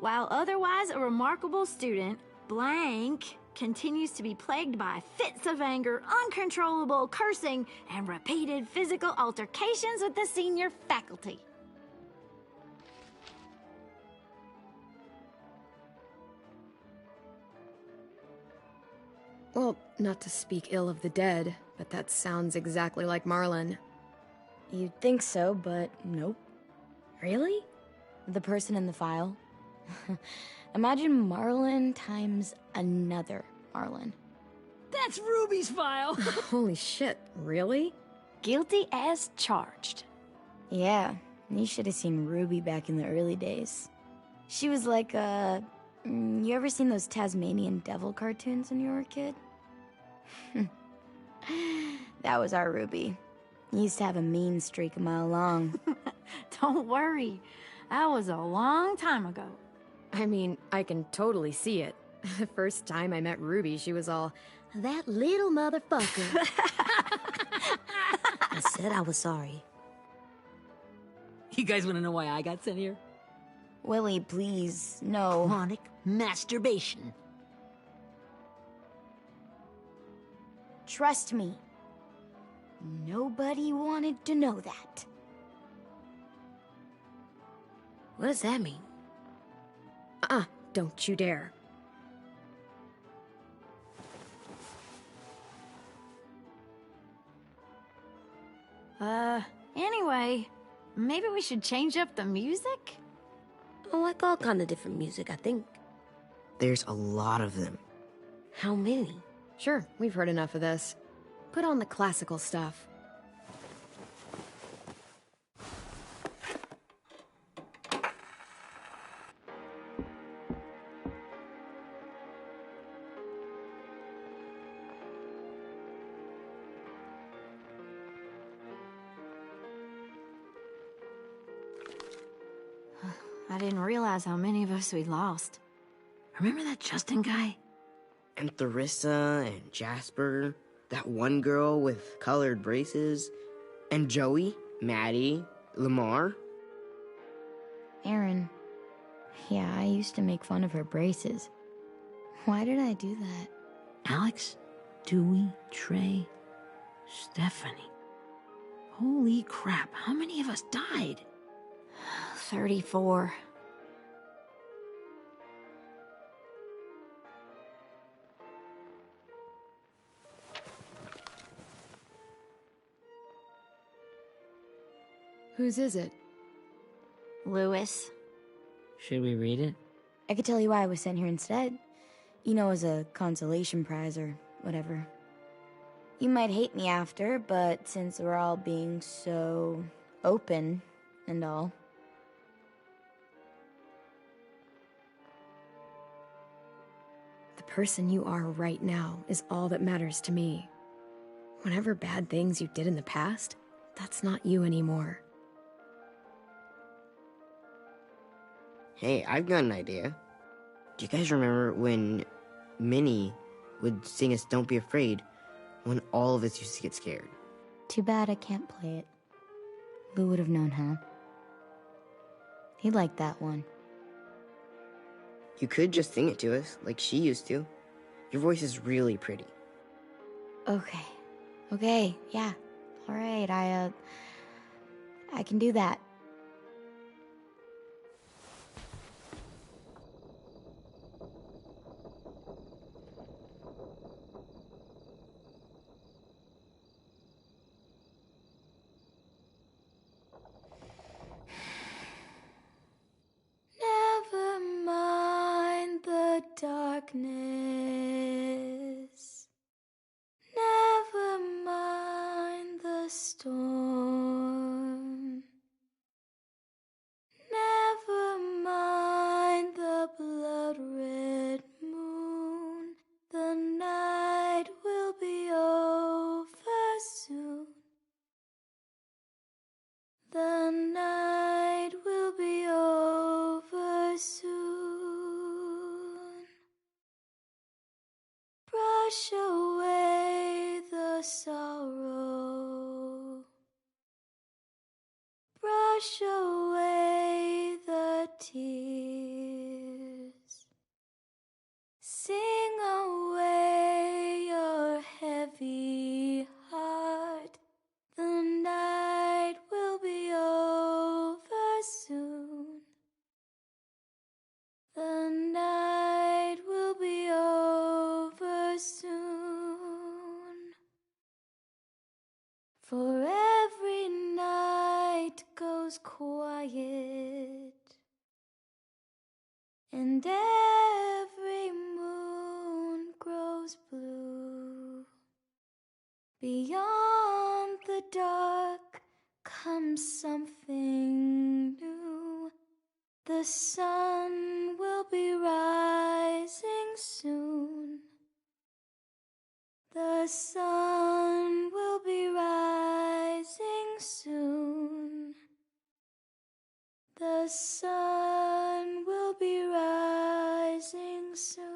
Speaker 10: While otherwise a remarkable student, blank continues to be plagued by fits of anger, uncontrollable cursing, and repeated physical altercations with the senior faculty.
Speaker 1: Well, not to speak ill of the dead, but that sounds exactly like Marlon.
Speaker 8: You'd think so, but nope. Really? The person in the file? Imagine Marlon times another Marlon.
Speaker 2: That's Ruby's file.
Speaker 1: Holy shit, really?
Speaker 10: Guilty as charged.
Speaker 8: Yeah, you should have seen Ruby back in the early days. She was like you ever seen those Tasmanian devil cartoons when you were a kid? That was our Ruby. He used to have a mean streak a mile long.
Speaker 10: Don't worry. That was a long time ago.
Speaker 1: I mean, I can totally see it. The first time I met Ruby, she was all, "That little motherfucker."
Speaker 4: I said I was sorry.
Speaker 2: You guys want to know why I got sent here?
Speaker 8: Willie, please, no.
Speaker 2: Chronic masturbation.
Speaker 8: Trust me. Nobody wanted to know that.
Speaker 4: What does that mean?
Speaker 1: Don't you dare.
Speaker 10: Anyway, maybe we should change up the music?
Speaker 4: I like all kind of different music, I think.
Speaker 3: There's a lot of them.
Speaker 4: How many?
Speaker 1: Sure, we've heard enough of this. Put on the classical stuff.
Speaker 10: I didn't realize how many of us we'd lost.
Speaker 2: Remember that Justin guy?
Speaker 3: And Theresa and Jasper, that one girl with colored braces, and Joey, Maddie, Lamar.
Speaker 8: Aaron. Yeah, I used to make fun of her braces. Why did I do that?
Speaker 2: Alex, Dewey, Trey, Stephanie. Holy crap, how many of us died?
Speaker 8: 34.
Speaker 1: Whose is it?
Speaker 10: Lewis.
Speaker 2: Should we read it?
Speaker 8: I could tell you why I was sent here instead. You know, as a consolation prize or whatever. You might hate me after, but since we're all being so open and all.
Speaker 1: The person you are right now is all that matters to me. Whatever bad things you did in the past, that's not you anymore.
Speaker 3: Hey, I've got an idea. Do you guys remember when Minnie would sing us Don't Be Afraid when all of us used to get scared?
Speaker 8: Too bad I can't play it. Lou would have known how. He liked that one.
Speaker 3: You could just sing it to us, like she used to. Your voice is really pretty.
Speaker 8: Okay, yeah. Alright, I can do that. Never mind the darkness. Never mind the storm. Never mind the blood-red moon. The night will be over soon. The night will be over soon. Brush away the sorrow. Brush away the tears. Sing away your heavy heart. The night will be over soon. The night will be over soon. For every night goes quiet, and every moon grows blue. Beyond the dark comes something new. The sun will be rising soon. The sun will be rising soon. The sun will be rising soon.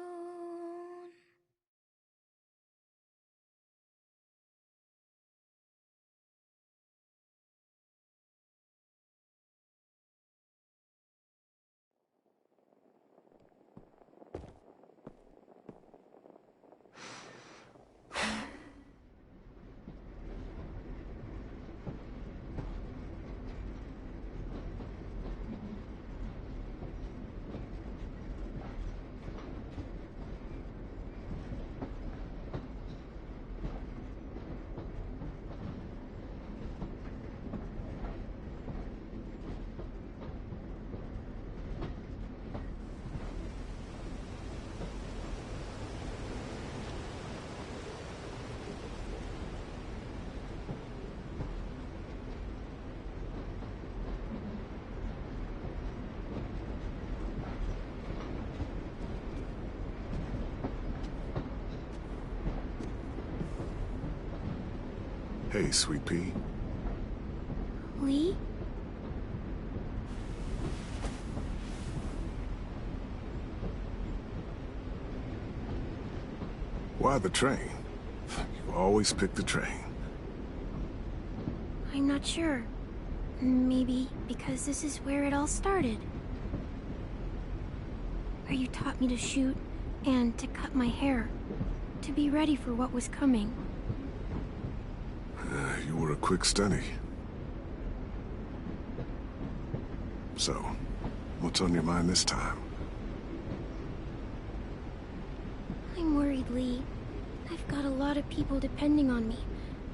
Speaker 6: Hey, Sweet Pea.
Speaker 10: Lee?
Speaker 6: Why the train? You always pick the train.
Speaker 10: I'm not sure. Maybe because this is where it all started. Where you taught me to shoot and to cut my hair. To be ready for what was coming.
Speaker 6: You were a quick study. So, what's on your mind this time?
Speaker 10: I'm worried, Lee. I've got a lot of people depending on me,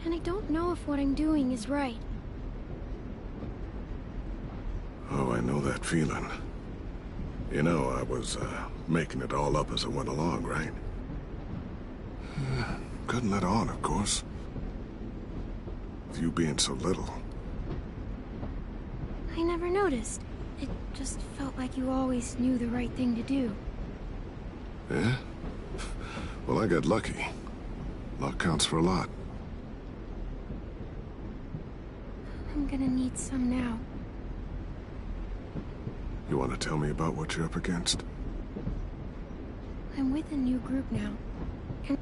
Speaker 10: and I don't know if what I'm doing is right.
Speaker 6: Oh, I know that feeling. You know, I was, making it all up as I went along, right? Couldn't let on, of course.
Speaker 11: with you being so little.
Speaker 1: I never noticed. It just felt like you always knew the right thing to do.
Speaker 11: Yeah? Well, I got lucky. Luck counts for a lot.
Speaker 1: I'm gonna need some now.
Speaker 11: You want to tell me about what you're up against?
Speaker 1: I'm with a new group now. And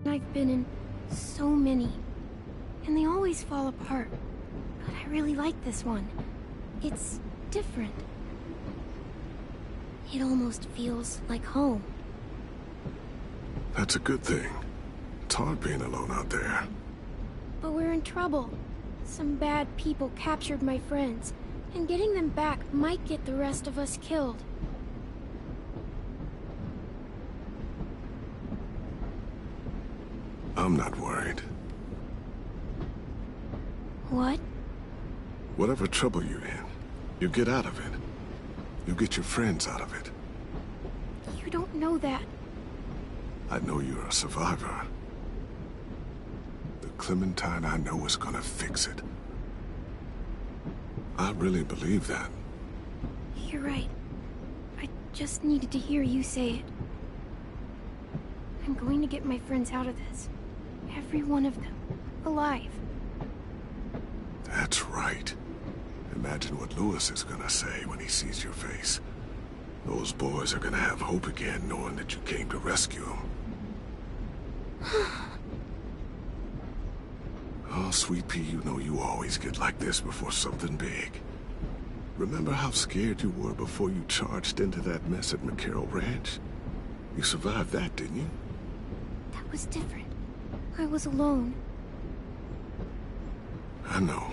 Speaker 1: I've been in so many, and they always fall apart. But I really like this one. It's different. It almost feels like home.
Speaker 11: That's a good thing. It's hard being alone out there.
Speaker 1: But we're in trouble. Some bad people captured my friends, and getting them back might get the rest of us killed.
Speaker 11: I'm not worried.
Speaker 1: What?
Speaker 11: Whatever trouble you're in, you get out of it. You get your friends out of it.
Speaker 1: You don't know that.
Speaker 11: I know you're a survivor. The Clementine I know is gonna fix it. I really believe that.
Speaker 1: You're right. I just needed to hear you say it. I'm going to get my friends out of this. Every one of them. Alive.
Speaker 11: That's right. Imagine what Lewis is gonna say when he sees your face. Those boys are gonna have hope again, knowing that you came to rescue them. Oh, Sweet Pea, you know you always get like this before something big. Remember how scared you were before you charged into that mess at McCarroll Ranch? You survived that, didn't you?
Speaker 1: That was different. I was alone.
Speaker 11: I know.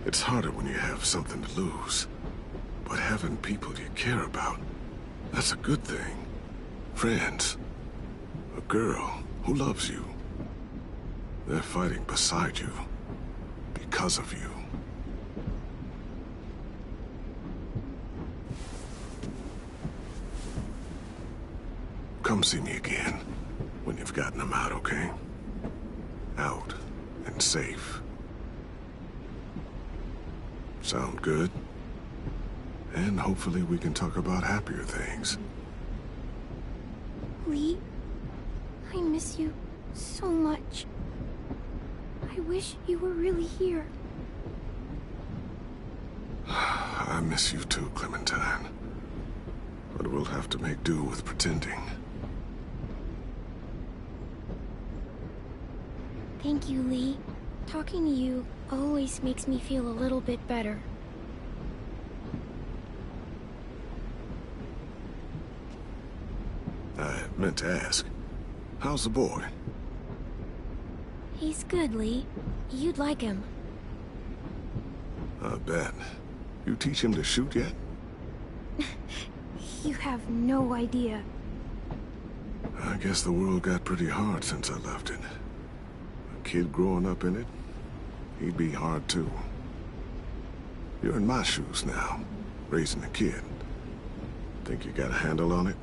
Speaker 11: It's harder when you have something to lose. But having people you care about, that's a good thing. Friends. A girl who loves you. They're fighting beside you. Because of you. Come come see me again when you've gotten them out, okay? Out and safe. Sound good? And hopefully we can talk about happier things.
Speaker 10: Lee, I miss you so much. I wish you were really here.
Speaker 11: I miss you too, Clementine. But we'll have to make do with pretending.
Speaker 10: Thank you, Lee. Talking to you always makes me feel a little bit better.
Speaker 11: I meant to ask, how's the boy?
Speaker 10: He's good, Lee. You'd like him.
Speaker 11: I bet. You teach him to shoot yet?
Speaker 10: You have no idea.
Speaker 11: I guess the world got pretty hard since I left it. A kid growing up in it, he'd be hard too. You're in my shoes now, raising a kid. Think you got a handle on it?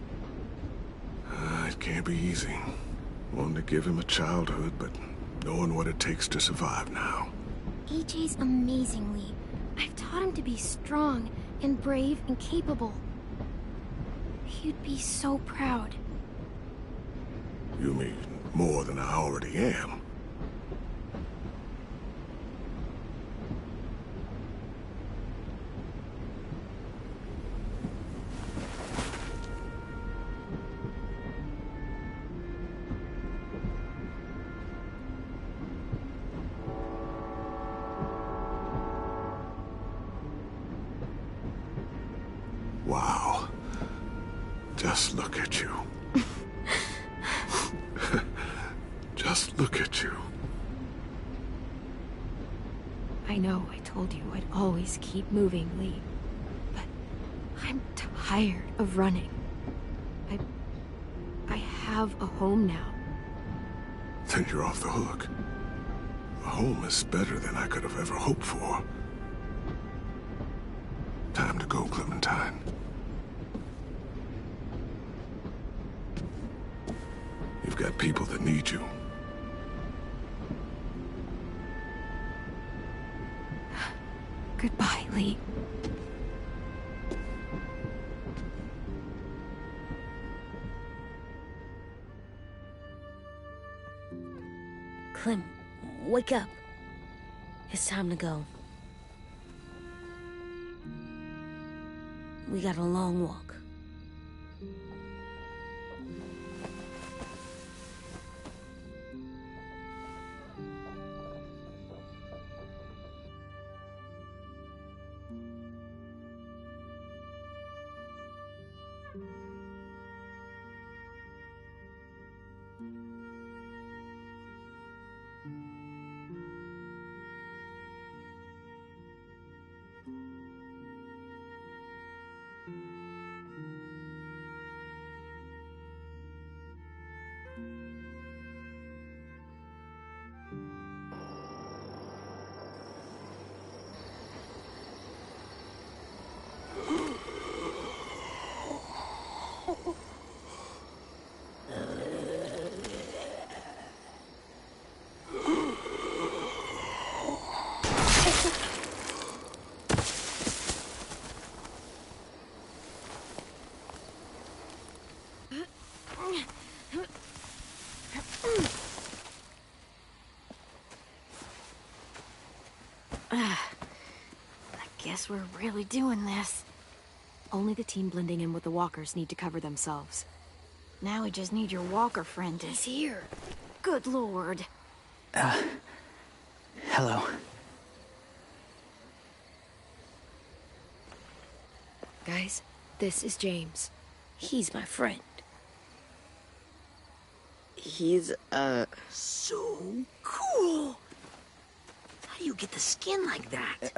Speaker 11: It can't be easy. Wanting to give him a childhood, but knowing what it takes to survive now.
Speaker 10: AJ's amazing, Lee. I've taught him to be strong and brave and capable. He'd be so proud.
Speaker 11: You mean more than I already am? Wow. Just look at you. Just look at you.
Speaker 1: I know I told you I'd always keep moving, Lee. But I'm tired of running. I have a home now.
Speaker 11: Then you're off the hook. A home is better than I could have ever hoped for. Time to go, Clementine. You've got people that need you.
Speaker 1: Goodbye, Lee.
Speaker 4: Clem, wake up. It's time to go. We got a long walk.
Speaker 10: I guess we're really doing this.
Speaker 1: Only the team blending in with the walkers need to cover themselves.
Speaker 10: Now we just need your walker friend to...
Speaker 1: He's here.
Speaker 10: Good lord.
Speaker 9: Hello.
Speaker 1: Guys, this is James.
Speaker 4: He's my friend.
Speaker 3: He's,
Speaker 2: So cool. How do you get the skin like that?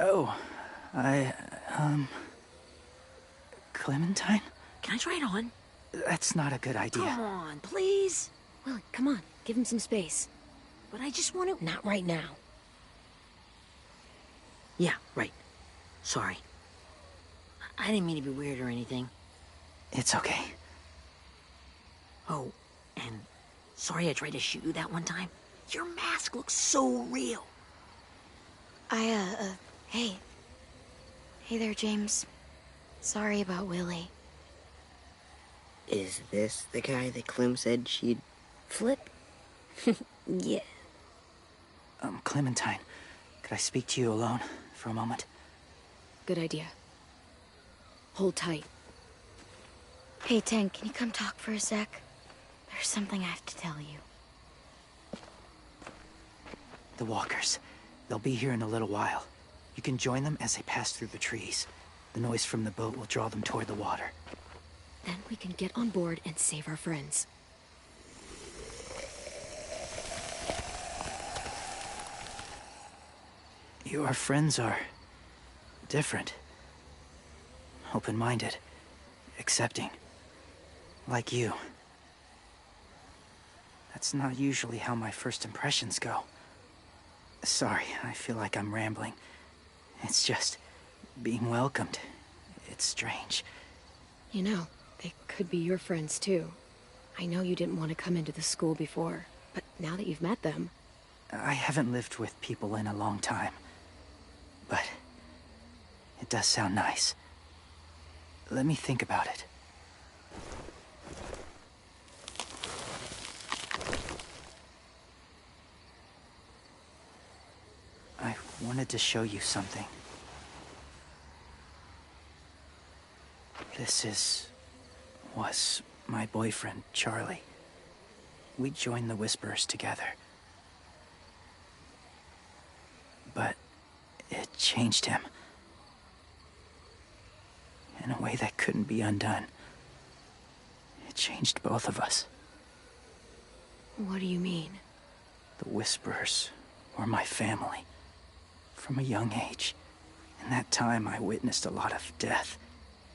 Speaker 9: Clementine?
Speaker 2: Can I try it on?
Speaker 9: That's not a good idea.
Speaker 2: Come on, please.
Speaker 1: Willie, come on. Give him some space.
Speaker 2: But I just want to...
Speaker 1: Not right now.
Speaker 2: Yeah, right. Sorry. I didn't mean to be weird or anything.
Speaker 9: It's okay.
Speaker 2: Oh, and sorry I tried to shoot you that one time. Your mask looks so real.
Speaker 8: Hey. Hey there, James. Sorry about Willie.
Speaker 3: Is this the guy that Clem said she'd flip?
Speaker 4: Yeah.
Speaker 9: Clementine, could I speak to you alone for a moment?
Speaker 1: Good idea. Hold tight.
Speaker 8: Hey, Tank, can you come talk for a sec? There's something I have to tell you.
Speaker 9: The walkers. They'll be here in a little while. You can join them as they pass through the trees. The noise from the boat will draw them toward the water.
Speaker 1: Then we can get on board and save our friends.
Speaker 9: Your friends are different. Open-minded. Accepting. Like you. That's not usually how my first impressions go. Sorry, I feel like I'm rambling. It's just being welcomed. It's strange.
Speaker 1: You know, they could be your friends too. I know you didn't want to come into the school before, but now that you've met them...
Speaker 9: I haven't lived with people in a long time. But it does sound nice. Let me think about it. I wanted to show you something. This was my boyfriend, Charlie. We joined the Whisperers together. But it changed him. In a way that couldn't be undone. It changed both of us.
Speaker 1: What do you mean?
Speaker 9: The Whisperers were my family. From a young age. In that time, I witnessed a lot of death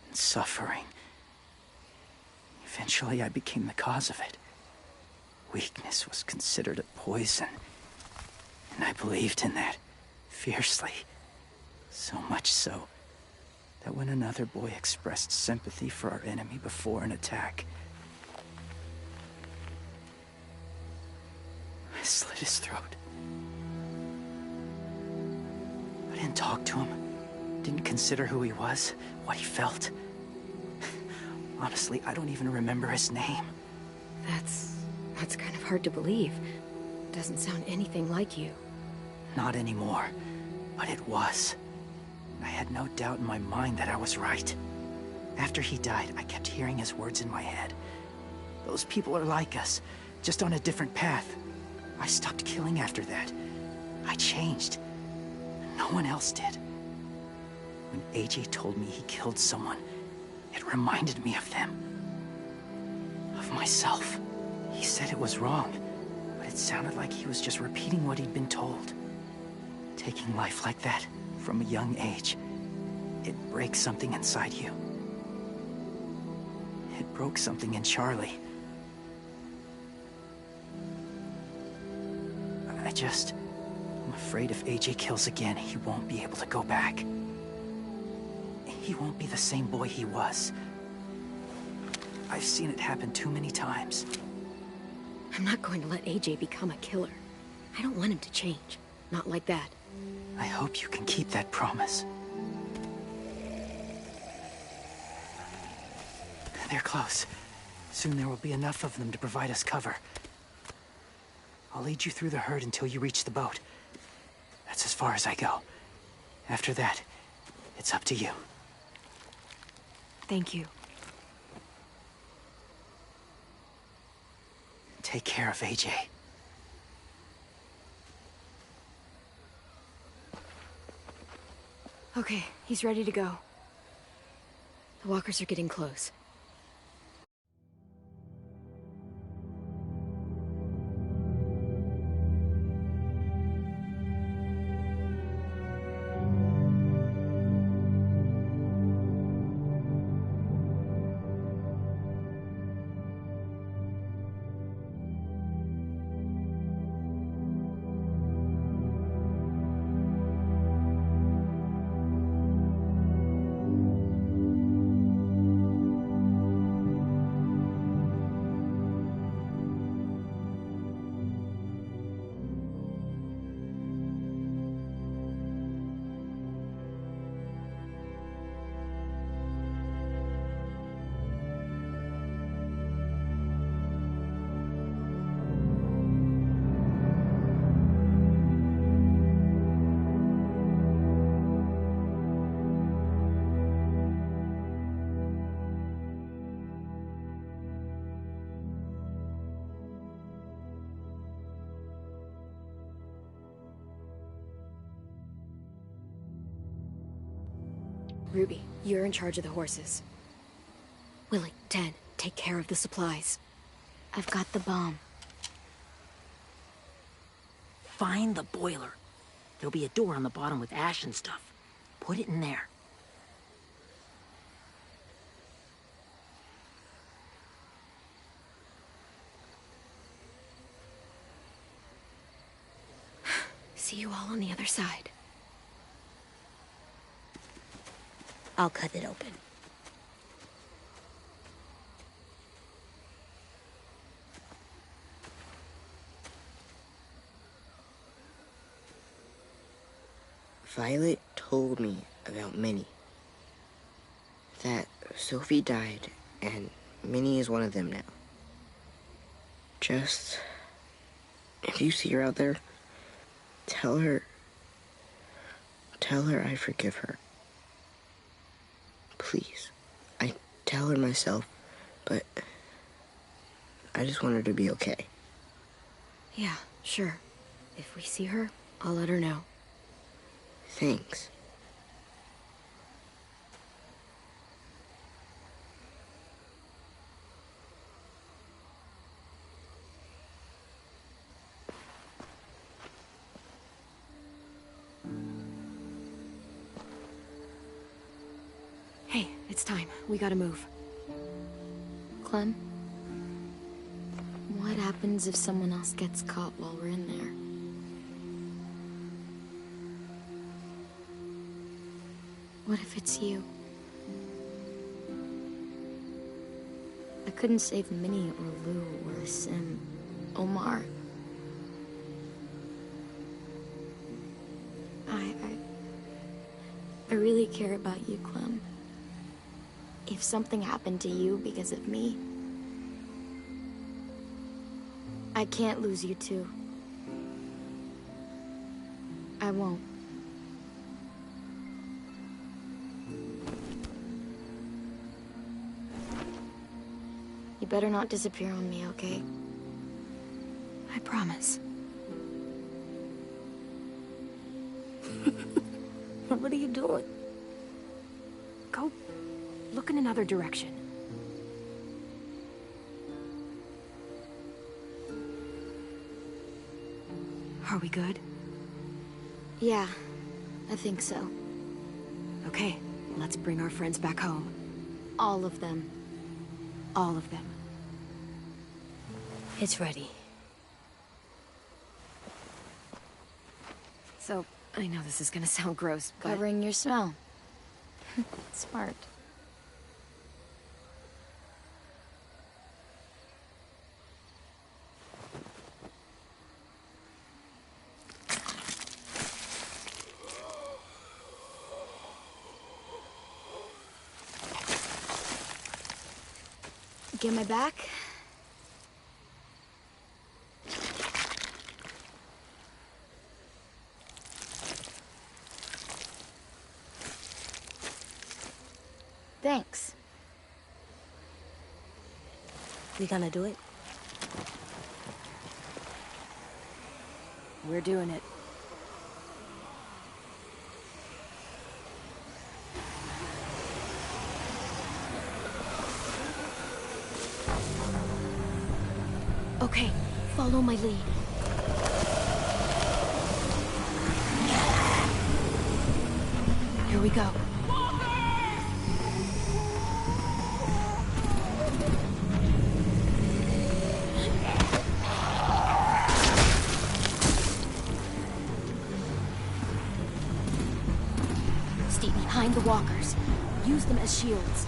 Speaker 9: and suffering. Eventually, I became the cause of it. Weakness was considered a poison. And I believed in that, fiercely. So much so, that when another boy expressed sympathy for our enemy before an attack, I slit his throat. I didn't talk to him. Didn't consider who he was, what he felt. Honestly, I don't even remember his name.
Speaker 1: That's kind of hard to believe. Doesn't sound anything like you.
Speaker 9: Not anymore, but it was. I had no doubt in my mind that I was right. After he died, I kept hearing his words in my head. Those people are like us, just on a different path. I stopped killing after that. I changed. No one else did. When AJ told me he killed someone, it reminded me of them. Of myself. He said it was wrong, but it sounded like he was just repeating what he'd been told. Taking life like that, from a young age, it breaks something inside you. It broke something in Charlie. I'm afraid if AJ kills again, he won't be able to go back. He won't be the same boy he was. I've seen it happen too many times.
Speaker 1: I'm not going to let AJ become a killer. I don't want him to change. Not like that.
Speaker 9: I hope you can keep that promise. They're close. Soon there will be enough of them to provide us cover. I'll lead you through the herd until you reach the boat. That's as far as I go. After that, it's up to you.
Speaker 1: Thank you.
Speaker 9: Take care of AJ.
Speaker 1: Okay, he's ready to go. The walkers are getting close. Ruby, you're in charge of the horses. Willie, Ted, take care of the supplies.
Speaker 8: I've got the bomb.
Speaker 2: Find the boiler. There'll be a door on the bottom with ash and stuff. Put it in there.
Speaker 1: See you all on the other side.
Speaker 4: I'll cut it open.
Speaker 3: Violet told me about Minnie. That Sophie died, and Minnie is one of them now. Just... if you see her out there, tell her I forgive her. Please. I tell her myself, but I just want her to be okay.
Speaker 1: Yeah, sure. If we see her, I'll let her know.
Speaker 3: Thanks.
Speaker 1: Hey, it's time. We gotta move.
Speaker 8: Clem? What happens if someone else gets caught while we're in there? What if it's you? I couldn't save Minnie or Lou or Sim, Omar. I really care about you, Clem. If something happened to you because of me, I can't lose you too. I won't. You better not disappear on me, okay?
Speaker 1: I promise.
Speaker 4: What are you doing?
Speaker 1: Go look in another direction. Are we good?
Speaker 8: Yeah, I think so.
Speaker 1: Okay, let's bring our friends back home.
Speaker 8: All of them.
Speaker 1: All of them.
Speaker 4: It's ready.
Speaker 1: So, I know this is gonna sound gross, but...
Speaker 8: Covering your smell. Smart. Get my back? Thanks.
Speaker 4: We gonna do it?
Speaker 1: We're doing it. Okay, follow my lead. Here we go. Stay behind the walkers. Use them as shields.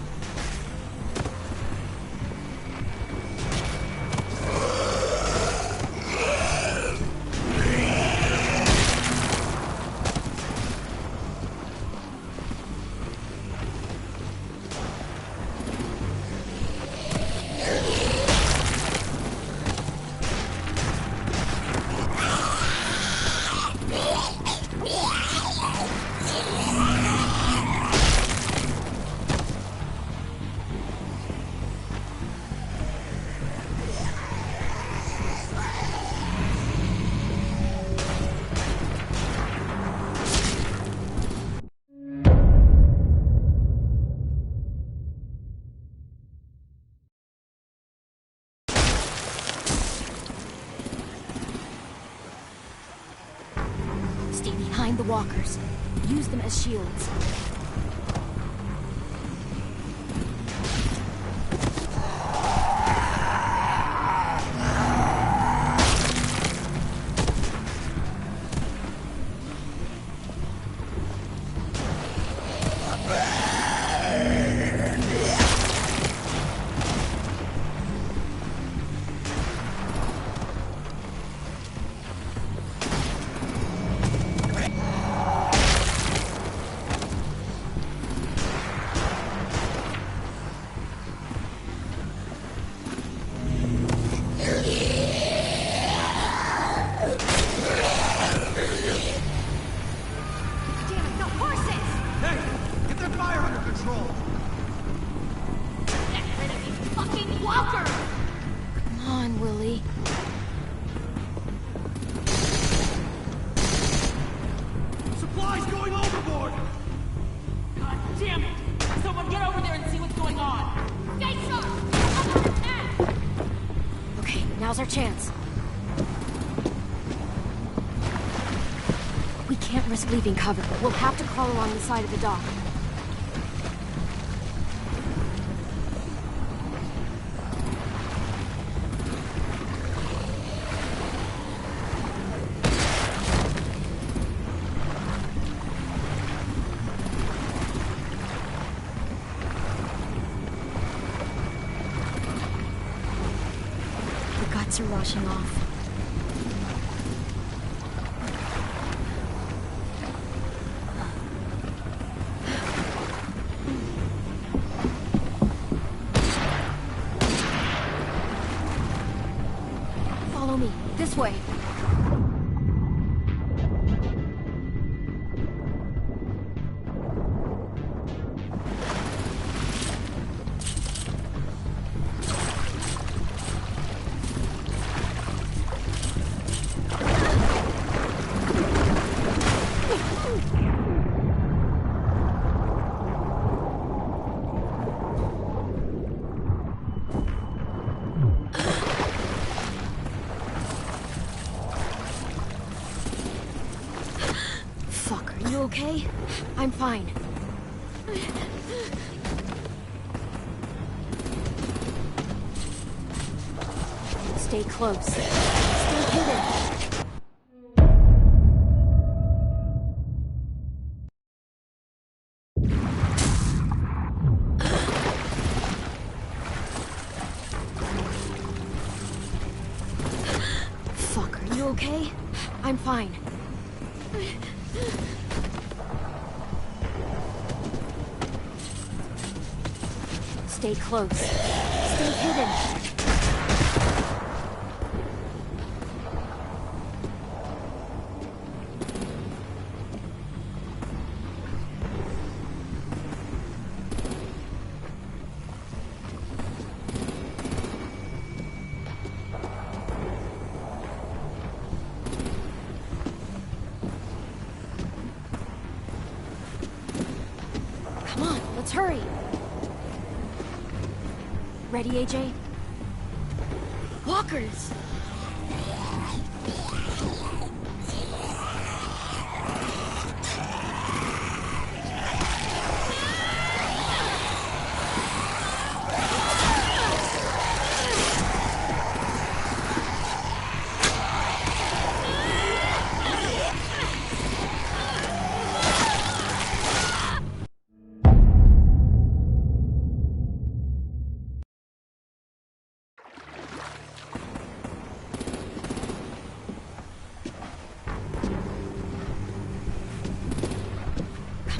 Speaker 1: behind the walkers. Use them as shields. Now's our chance. We can't risk leaving cover. We'll have to crawl along the side of the dock. Are washing off. Follow me. This way. Okay? I'm fine. Stay close. Stay hidden. Fuck, are you okay? I'm fine. Stay close. Stay hidden. Come on, let's hurry. Ready, AJ? Walkers!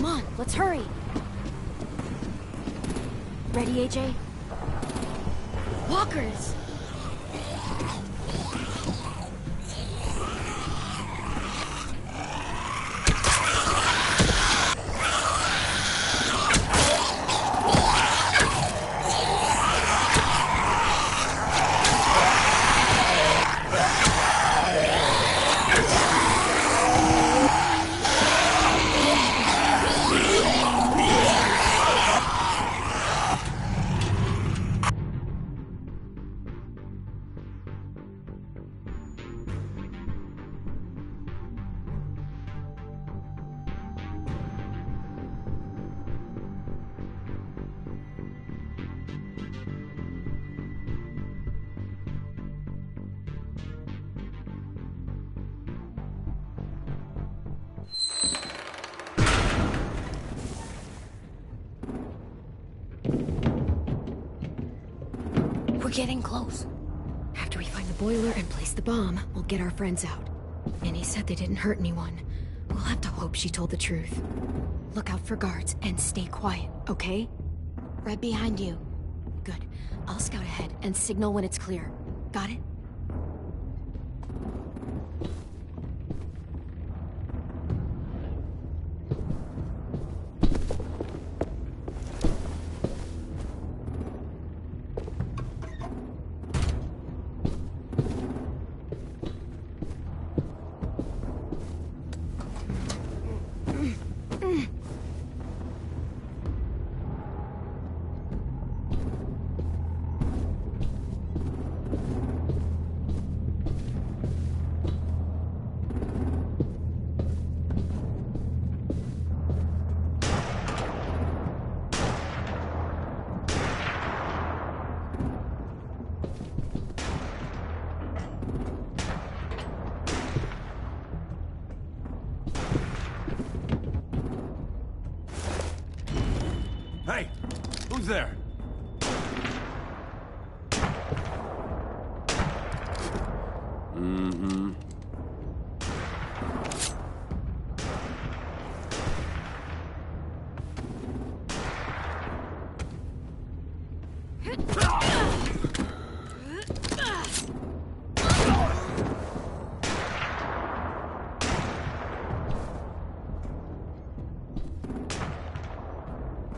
Speaker 1: Come on, let's hurry. Ready, AJ? Walkers!
Speaker 4: getting close.
Speaker 1: After we find the boiler and place the bomb, we'll get our friends out. And he said they didn't hurt anyone. We'll have to hope she told the truth. Look out for guards and stay quiet, okay?
Speaker 8: Right behind you.
Speaker 1: Good. I'll scout ahead and signal when it's clear. Got it?
Speaker 12: Hey, who's there? Mm-hmm.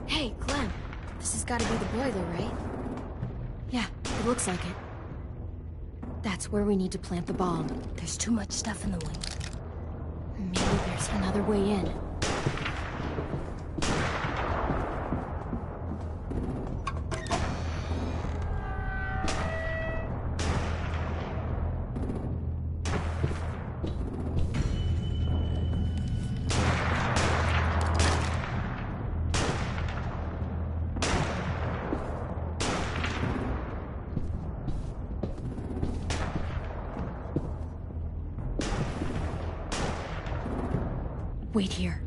Speaker 1: Hey, Clem. This has got to be the boiler, right? Yeah, it looks like it. That's where we need to plant the bomb.
Speaker 4: There's too much stuff in the way.
Speaker 1: Maybe there's another way in. Wait here.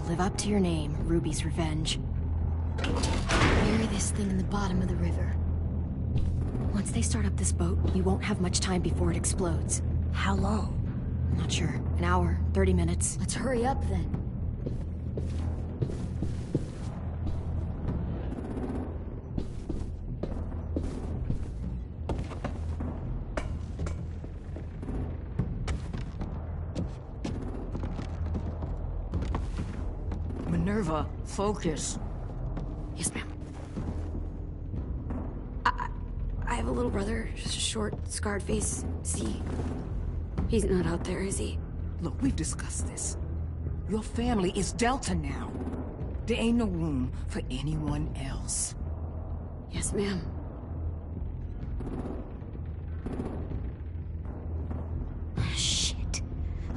Speaker 1: Live up to your name, Ruby's Revenge. Bury this thing in the bottom of the river. Once they start up this boat, we won't have much time before it explodes.
Speaker 4: How long?
Speaker 1: I'm not sure. An hour, 30 minutes.
Speaker 8: Let's hurry up then.
Speaker 2: Minerva, focus.
Speaker 1: Yes, ma'am. I have a little brother, short, scarred face. See, he's not out there, is he?
Speaker 2: Look, we've discussed this. Your family is Delta now. There ain't no room for anyone else.
Speaker 1: Yes, ma'am.
Speaker 8: Shit.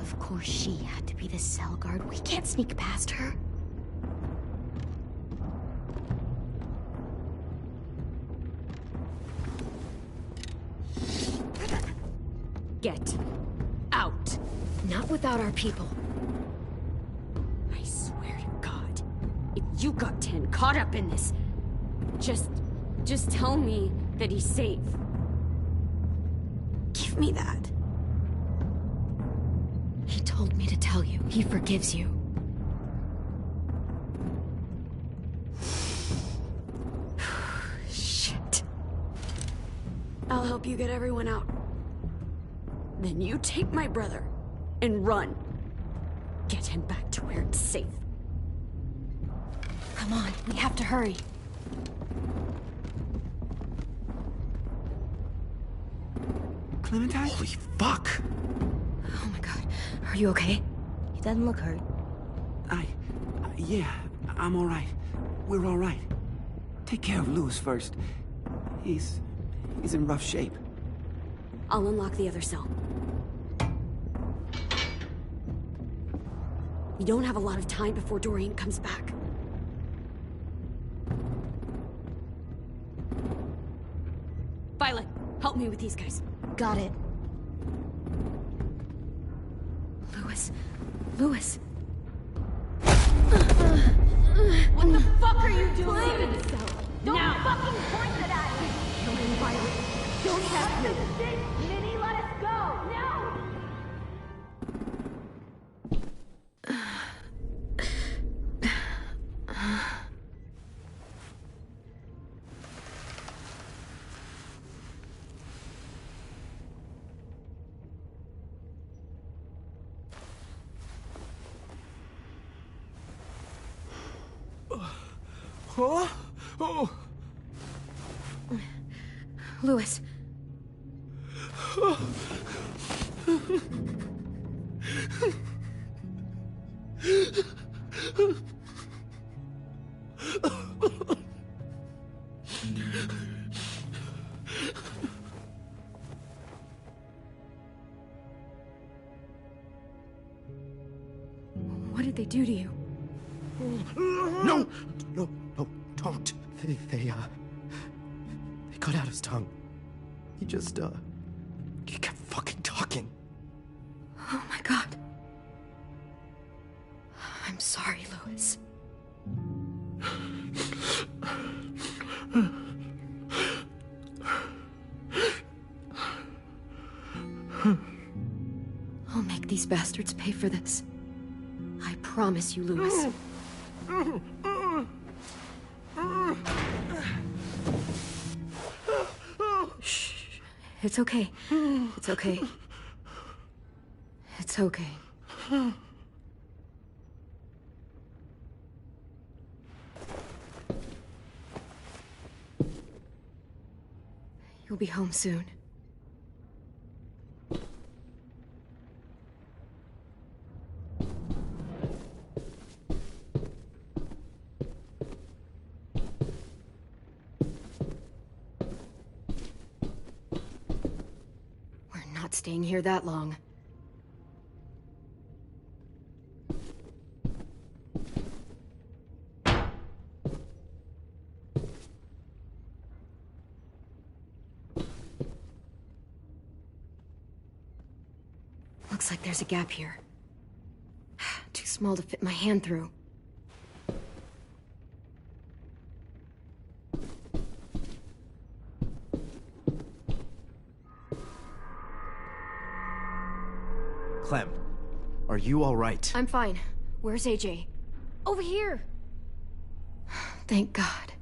Speaker 8: Of course she had to be the cell guard. We can't sneak past her.
Speaker 1: Get out. Not without our people.
Speaker 5: I swear to God, if you got 10 caught up in this, just tell me that he's safe.
Speaker 1: Give me that. He told me to tell you. He forgives you. Shit.
Speaker 5: I'll help you get everyone out. Then you take my brother and run. Get him back to where it's safe.
Speaker 1: Come on, we have to hurry.
Speaker 13: Clementine?
Speaker 14: Holy fuck!
Speaker 8: Oh my god. Are you okay?
Speaker 4: He doesn't look hurt.
Speaker 13: Yeah, I'm all right. We're all right. Take care of Louis first. He's in rough shape.
Speaker 5: I'll unlock the other cell. We don't have a lot of time before Dorian comes back. Violet, help me with these guys.
Speaker 4: Got it.
Speaker 8: Louis. Louis.
Speaker 10: What the fuck are you doing? Don't fucking point it at me! Come in, Violet. Don't have me. Minnie, let us go! No!
Speaker 13: Huh? Oh.
Speaker 8: Louis. What did they do to you?
Speaker 14: No! No, don't. They cut out his tongue. He just, he kept fucking talking.
Speaker 8: Oh my god. I'm sorry, Louis. I'll make these bastards pay for this. I promise you, Louis. Shh. It's okay. It's okay. It's okay. You'll be home soon. We're not staying here that long. Looks like there's a gap here. Too small to fit my hand through.
Speaker 14: Clem, are you all right?
Speaker 8: I'm fine. Where's AJ? Over here! Thank God.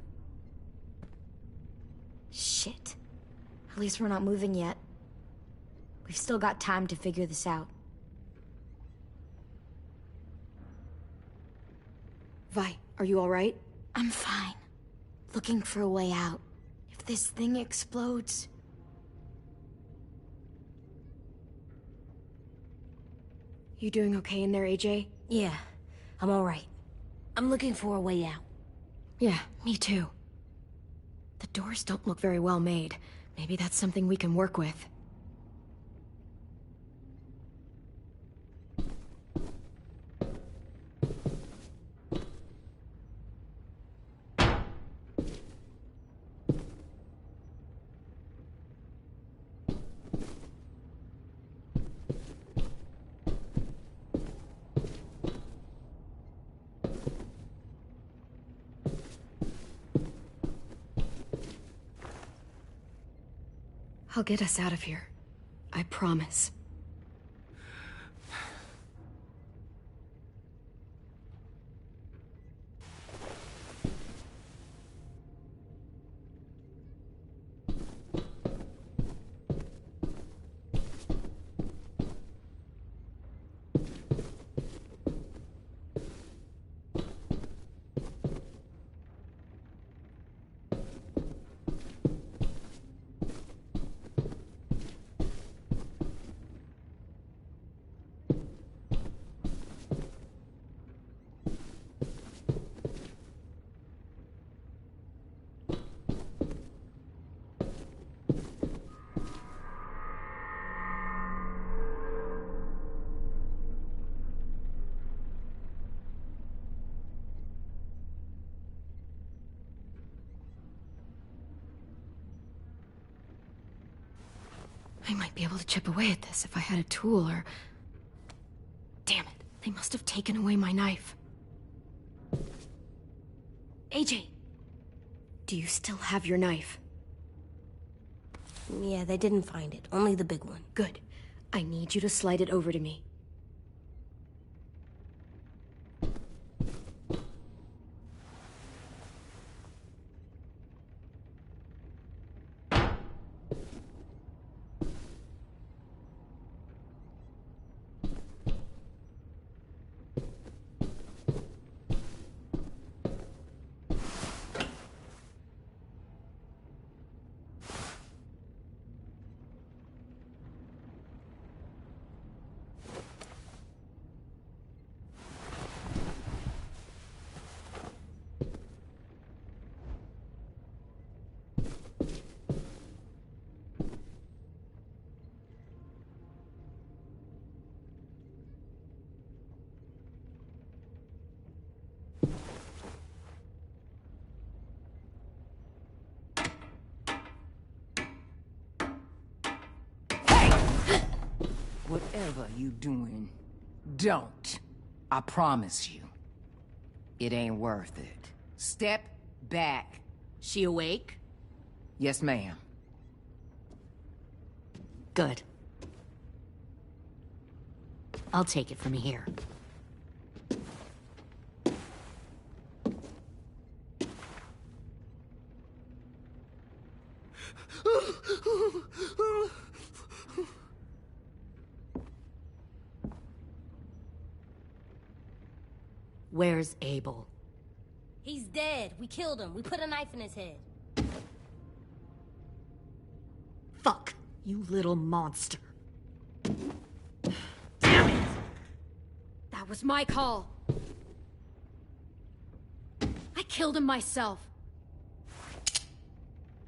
Speaker 4: Shit. At least we're not moving yet. We've still got time to figure this out.
Speaker 8: Vi, are you all right?
Speaker 4: I'm fine. Looking for a way out. If this thing explodes...
Speaker 8: You doing okay in there, AJ?
Speaker 4: Yeah, I'm alright. I'm looking for a way out.
Speaker 8: Yeah, me too. The doors don't look very well made. Maybe that's something we can work with. I'll get us out of here. I promise.
Speaker 1: I might be able to chip away at this if I had a tool or... Damn it, they must have taken away my knife. AJ! Do you still have your knife?
Speaker 4: Yeah, they didn't find it. Only the big one.
Speaker 1: Good. I need you to slide it over to me.
Speaker 15: Whatever you doing, don't. I promise you. It ain't worth it. Step back.
Speaker 5: She awake?
Speaker 15: Yes, ma'am.
Speaker 5: Good. I'll take it from here. Where's Abel?
Speaker 4: He's dead. We killed him. We put a knife in his head.
Speaker 5: Fuck, you little monster.
Speaker 1: Damn it! That was my call. I killed him myself.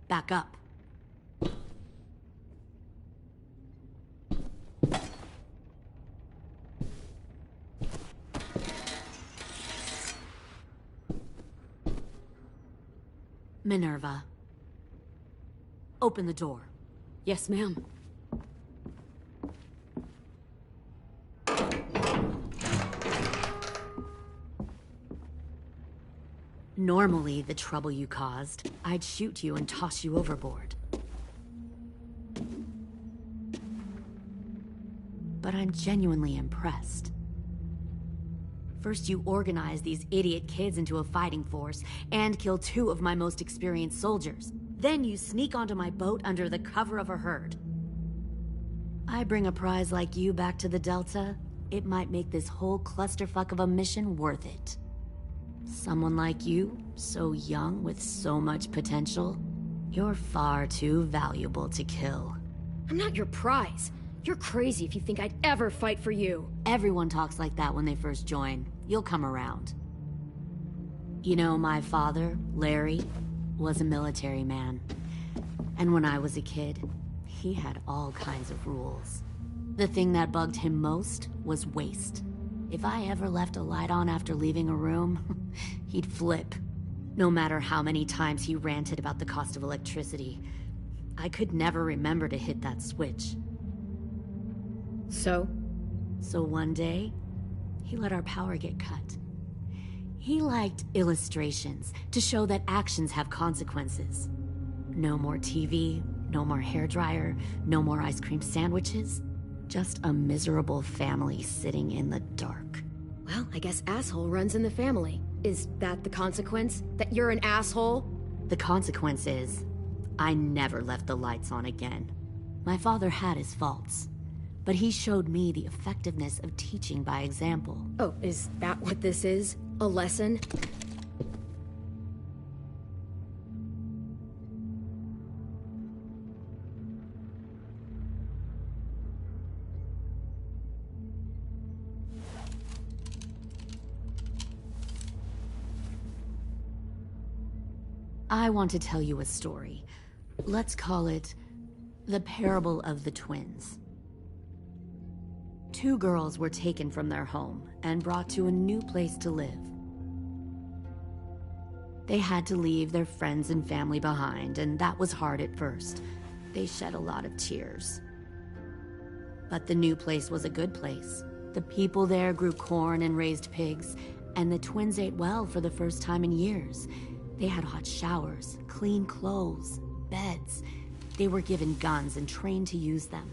Speaker 5: Back up. Minerva. Open the door.
Speaker 8: Yes, ma'am.
Speaker 5: Normally, the trouble you caused, I'd shoot you and toss you overboard. But I'm genuinely impressed. First, you organize these idiot kids into a fighting force and kill 2 of my most experienced soldiers. Then you sneak onto my boat under the cover of a herd. I bring a prize like you back to the Delta, it might make this whole clusterfuck of a mission worth it. Someone like you, so young with so much potential, you're far too valuable to kill.
Speaker 1: I'm not your prize. You're crazy if you think I'd ever fight for you.
Speaker 5: Everyone talks like that when they first join. You'll come around. You know, my father, Larry, was a military man. And when I was a kid, he had all kinds of rules. The thing that bugged him most was waste. If I ever left a light on after leaving a room, he'd flip. No matter how many times he ranted about the cost of electricity, I could never remember to hit that switch.
Speaker 1: So
Speaker 5: one day, he let our power get cut. He liked illustrations to show that actions have consequences. No more TV, no more hairdryer, no more ice cream sandwiches. Just a miserable family sitting in the dark.
Speaker 1: Well, I guess asshole runs in the family. Is that the consequence? That you're an asshole?
Speaker 5: The consequence is, I never left the lights on again. My father had his faults, but he showed me the effectiveness of teaching by example.
Speaker 1: Oh, is that what this is? A lesson?
Speaker 5: I want to tell you a story. Let's call it the Parable of the Twins. 2 girls were taken from their home and brought to a new place to live. They had to leave their friends and family behind, and that was hard at first. They shed a lot of tears.
Speaker 16: But the new place was a good place. The people there grew corn and raised pigs, and the twins ate well for the first time in years. They had hot showers, clean clothes, beds. They were given guns and trained to use them.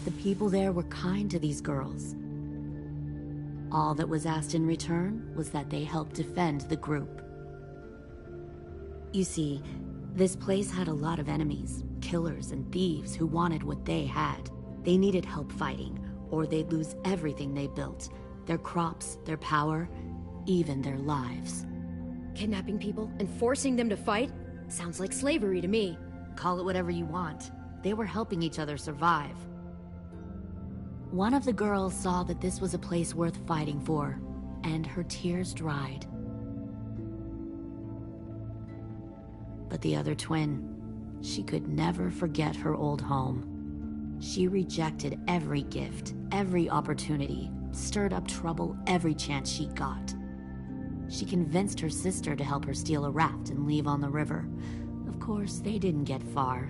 Speaker 16: The people there were kind to these girls. All that was asked in return was that they help defend the group. You see, this place had a lot of enemies, killers and thieves who wanted what they had. They needed help fighting, or they'd lose everything they built. Their crops, their power, even their lives.
Speaker 1: Kidnapping people and forcing them to fight? Sounds like slavery to me.
Speaker 16: Call it whatever you want. They were helping each other survive. One of the girls saw that this was a place worth fighting for, and her tears dried. But the other twin, she could never forget her old home. She rejected every gift, every opportunity, stirred up trouble every chance she got. She convinced her sister to help her steal a raft and leave on the river. Of course, they didn't get far.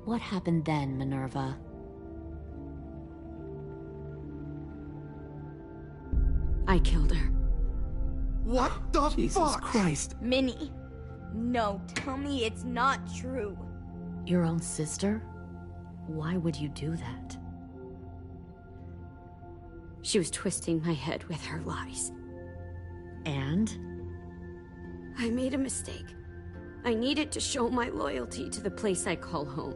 Speaker 16: What happened then, Minerva?
Speaker 5: I killed her.
Speaker 13: What the Jesus fuck? Christ.
Speaker 8: Minnie, no, tell me it's not true.
Speaker 16: Your own sister? Why would you do that?
Speaker 5: She was twisting my head with her lies.
Speaker 16: And?
Speaker 5: I made a mistake. I needed to show my loyalty to the place I call home.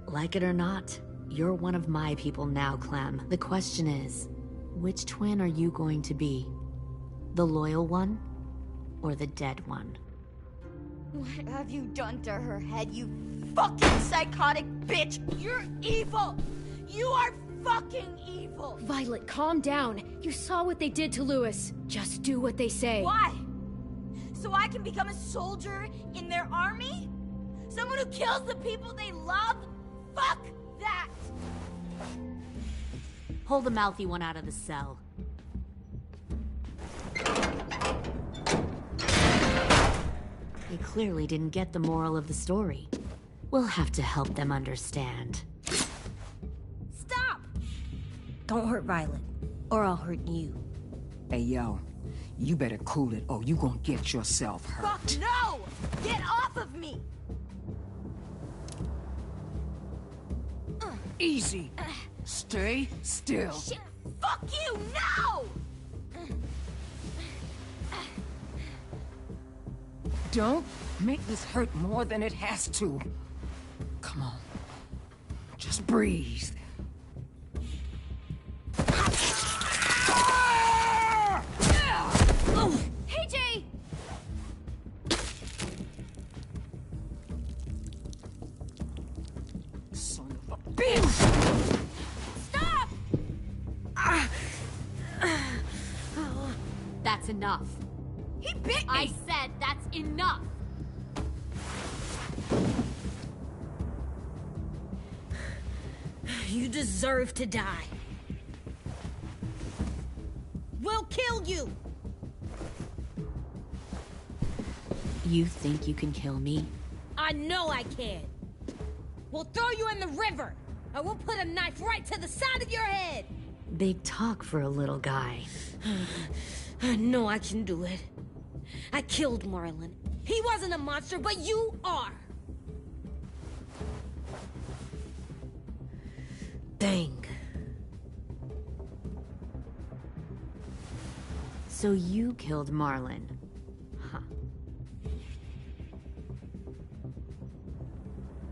Speaker 16: Like it or not, you're one of my people now, Clem. The question is, which twin are you going to be? The loyal one, or the dead one?
Speaker 8: What have you done to her head, you fucking psychotic bitch? You're evil! You are fucking evil!
Speaker 1: Violet, calm down. You saw what they did to Lewis. Just do what they say.
Speaker 8: Why? So I can become a soldier in their army? Someone who kills the people they love? Fuck that!
Speaker 16: Pull the mouthy one out of the cell. They clearly didn't get the moral of the story. We'll have to help them understand.
Speaker 8: Stop! Don't hurt Violet, or I'll hurt you.
Speaker 15: Hey, yo. You better cool it, or you gonna get yourself hurt.
Speaker 8: Fuck no! Get off of me!
Speaker 15: Easy. Stay still.
Speaker 8: Shit! Fuck you! No!
Speaker 15: Don't make this hurt more than it has to. Come on. Just breathe.
Speaker 1: Hey, Jay!
Speaker 15: Son of a bitch!
Speaker 8: Stop!
Speaker 16: That's enough.
Speaker 8: He bit me!
Speaker 16: I said that's enough!
Speaker 8: You deserve to die. We'll kill you!
Speaker 16: You think you can kill me?
Speaker 8: I know I can. We'll throw you in the river, and we'll put a knife right to the side of your head.
Speaker 16: Big talk for a little guy.
Speaker 8: I know I can do it. I killed Marlon. He wasn't a monster, but you are. Dang.
Speaker 16: So you killed Marlon. Huh.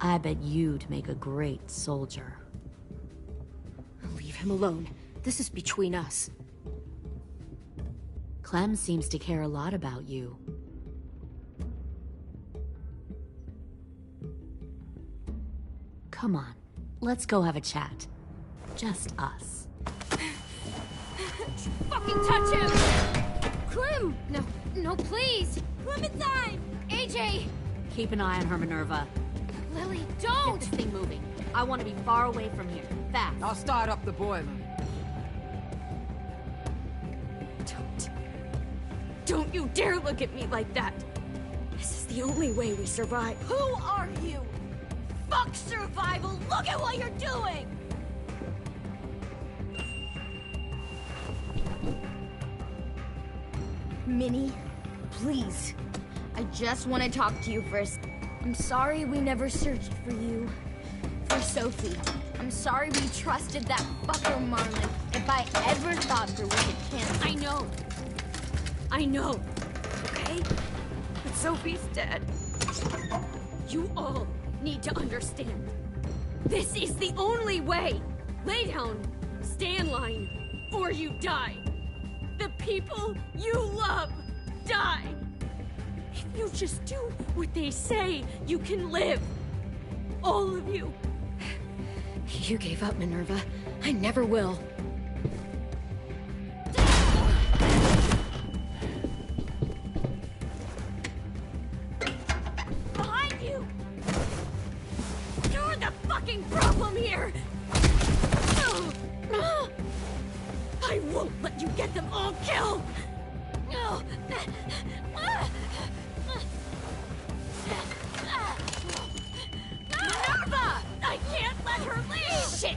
Speaker 16: I bet you'd make a great soldier.
Speaker 1: Leave him alone. This is between us.
Speaker 16: Clem seems to care a lot about you. Come on, let's go have a chat. Just us.
Speaker 1: Fucking touch him! Clem! No, please!
Speaker 8: Clementine!
Speaker 1: AJ!
Speaker 16: Keep an eye on her, Minerva.
Speaker 1: Lily, don't!
Speaker 16: Get this thing moving. I want to be far away from here. Fast.
Speaker 15: I'll start up the boiler.
Speaker 5: Don't you dare look at me like that! This is the only way we survive.
Speaker 8: Who are you?
Speaker 10: Fuck survival! Look at what you're doing!
Speaker 8: Minnie, please. I just want to talk to you first. I'm sorry we never searched for you. For Sophie. I'm sorry we trusted that fucker Marlon. If I ever thought for wicked Kim.
Speaker 10: I know. I know. Okay? But Sophie's dead. You all need to understand. This is the only way. Lay down. Stay in line. Or you die. The people you love die. If you just do what they say, you can live. All of you.
Speaker 1: You gave up, Minerva. I never will.
Speaker 10: Behind you! You're the fucking problem here! I won't let you get them all killed! Minerva! I can't let her leave! Shit!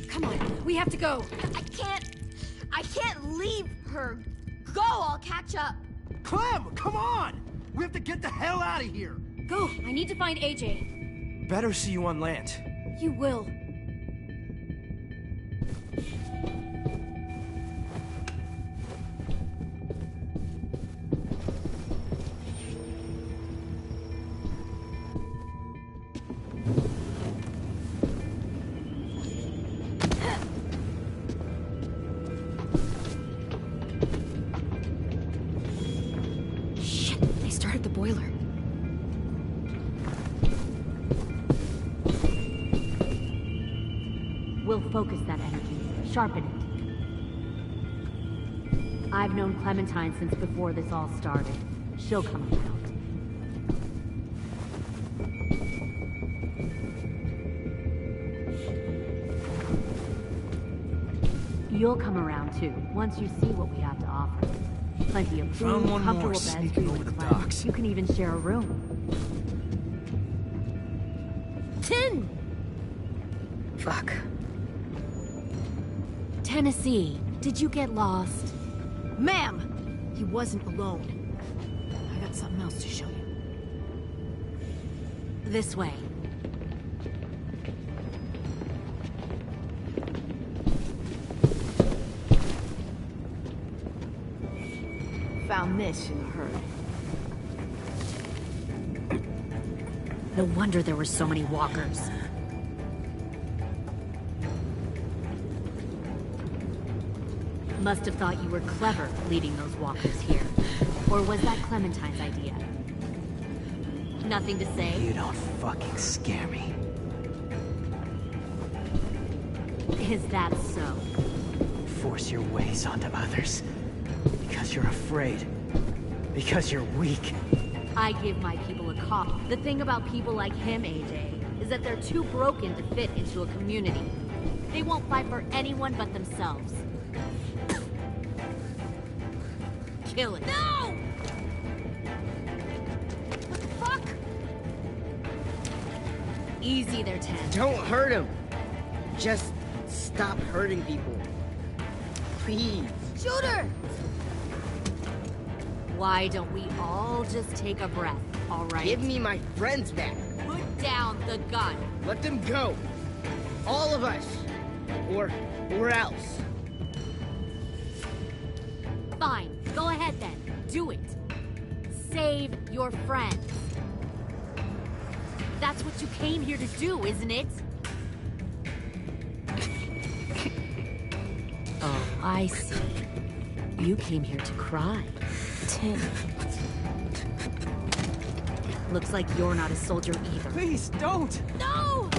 Speaker 2: Come on, we have to go.
Speaker 10: I can't leave her. Go, I'll catch up.
Speaker 14: Clem, come on! We have to get the hell out of here!
Speaker 10: Go, I need to find AJ.
Speaker 14: Better see you on land.
Speaker 10: You will.
Speaker 1: Shit, they started the boiler.
Speaker 16: We'll focus that energy, sharpen it. I've known Clementine since before this all started. She'll come around. You'll come around too, once you see what we have to offer. Plenty of food,
Speaker 14: Found one more
Speaker 16: comfortable beds for
Speaker 14: sneaking
Speaker 16: you
Speaker 14: over
Speaker 16: and
Speaker 14: the
Speaker 16: Clem.
Speaker 14: docks.
Speaker 16: You can even share a room.
Speaker 10: Tin!
Speaker 1: Fuck.
Speaker 16: Tennessee, did you get lost?
Speaker 2: Ma'am! He wasn't alone. I got something else to show you.
Speaker 16: This way.
Speaker 2: Found this in a hurry.
Speaker 16: No wonder there were so many walkers. Must have thought you were clever leading those walkers here. Or was that Clementine's idea? Nothing to say?
Speaker 9: You don't fucking scare me.
Speaker 16: Is that so?
Speaker 9: Force your ways onto others. Because you're afraid. Because you're weak.
Speaker 16: I give my people a call. The thing about people like him, AJ, is that they're too broken to fit into a community. They won't fight for anyone but themselves. Kill it.
Speaker 10: No!
Speaker 16: What the fuck? Easy there, Ted.
Speaker 3: Don't hurt him. Just stop hurting people. Please.
Speaker 10: Shoot her!
Speaker 16: Why don't we all just take a breath, all right?
Speaker 3: Give me my friends back.
Speaker 16: Put down the gun.
Speaker 3: Let them go. All of us. Or else.
Speaker 16: Fine. Go ahead then. Do it. Save your friends. That's what you came here to do, isn't it? Oh, I see. You came here to cry.
Speaker 8: Tin.
Speaker 16: Looks like you're not a soldier either.
Speaker 9: Please, don't!
Speaker 10: No!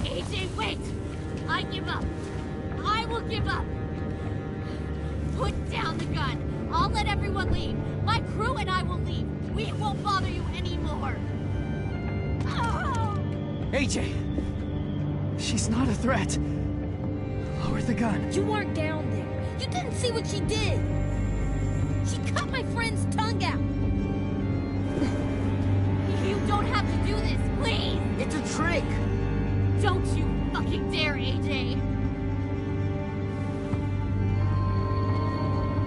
Speaker 2: AJ, wait! I give up. I will give up. Put down the gun. I'll let everyone leave. My crew and I will leave. We won't bother you anymore.
Speaker 9: AJ! She's not a threat. Lower the gun.
Speaker 4: You weren't down there. You didn't see what she did. She cut my friend's tongue out.
Speaker 2: You don't have to do this, please!
Speaker 3: It's a trick!
Speaker 2: Don't you fucking dare, AJ!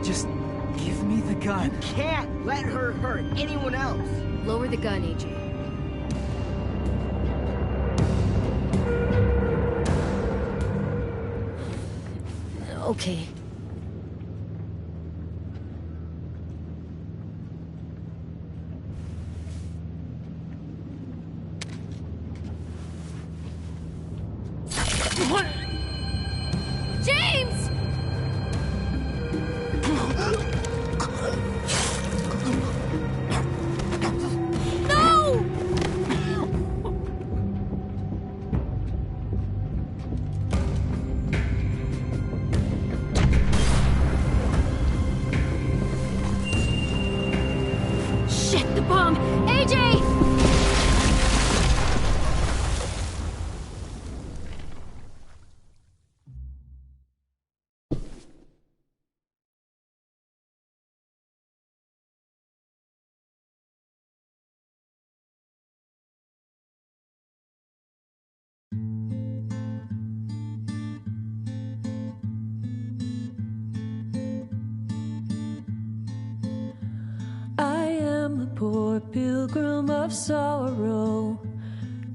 Speaker 9: Just give me the gun.
Speaker 3: You can't let her hurt anyone else!
Speaker 1: Lower the gun, AJ.
Speaker 4: Okay.
Speaker 2: James! No! Shit, the bomb! AJ!
Speaker 7: I am a poor pilgrim of sorrow,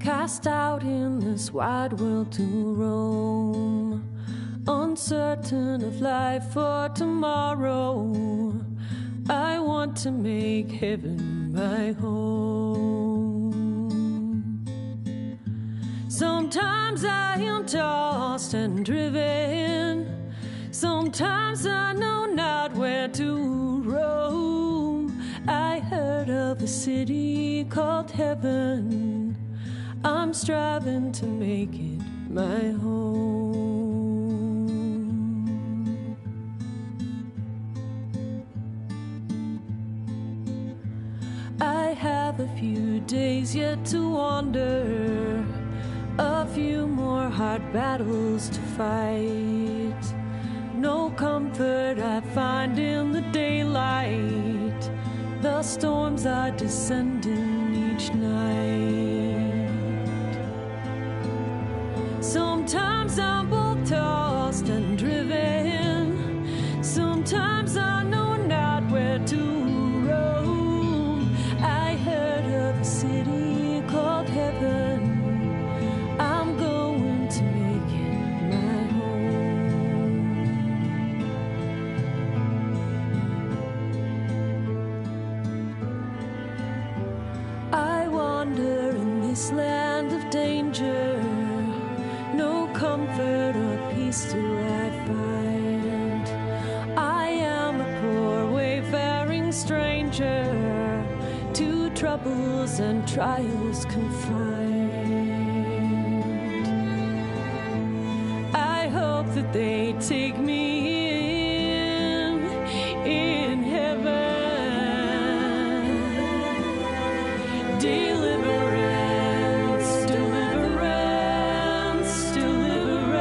Speaker 7: cast out in this wide world to roam, uncertain of life for tomorrow. I want to make heaven my home. Sometimes I am tossed and driven, sometimes I know not where to roam. I heard of a city called heaven, I'm striving to make it my home. I have a few days yet to wander, a few more hard battles to fight. No comfort I find in the daylight, the storms are descending each night. Sometimes I'm both tossed and driven, sometimes I know not where to roam. I heard of a city called heaven, I'm going to make it my home. I wander in this land of danger, no comfort or peace do I find. I am a poor wayfaring stranger, to troubles and trials confined. I hope that they take me in heaven. Deliverance, deliverance, deliverance.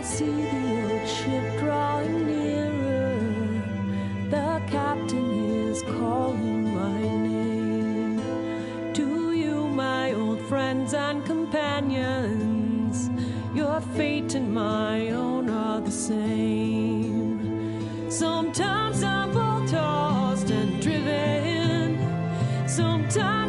Speaker 7: see the old ship drawing nearer. The captain is calling my name. To you, my old friends and companions, your fate and my own are the same. Sometimes I'm both tossed and driven. Sometimes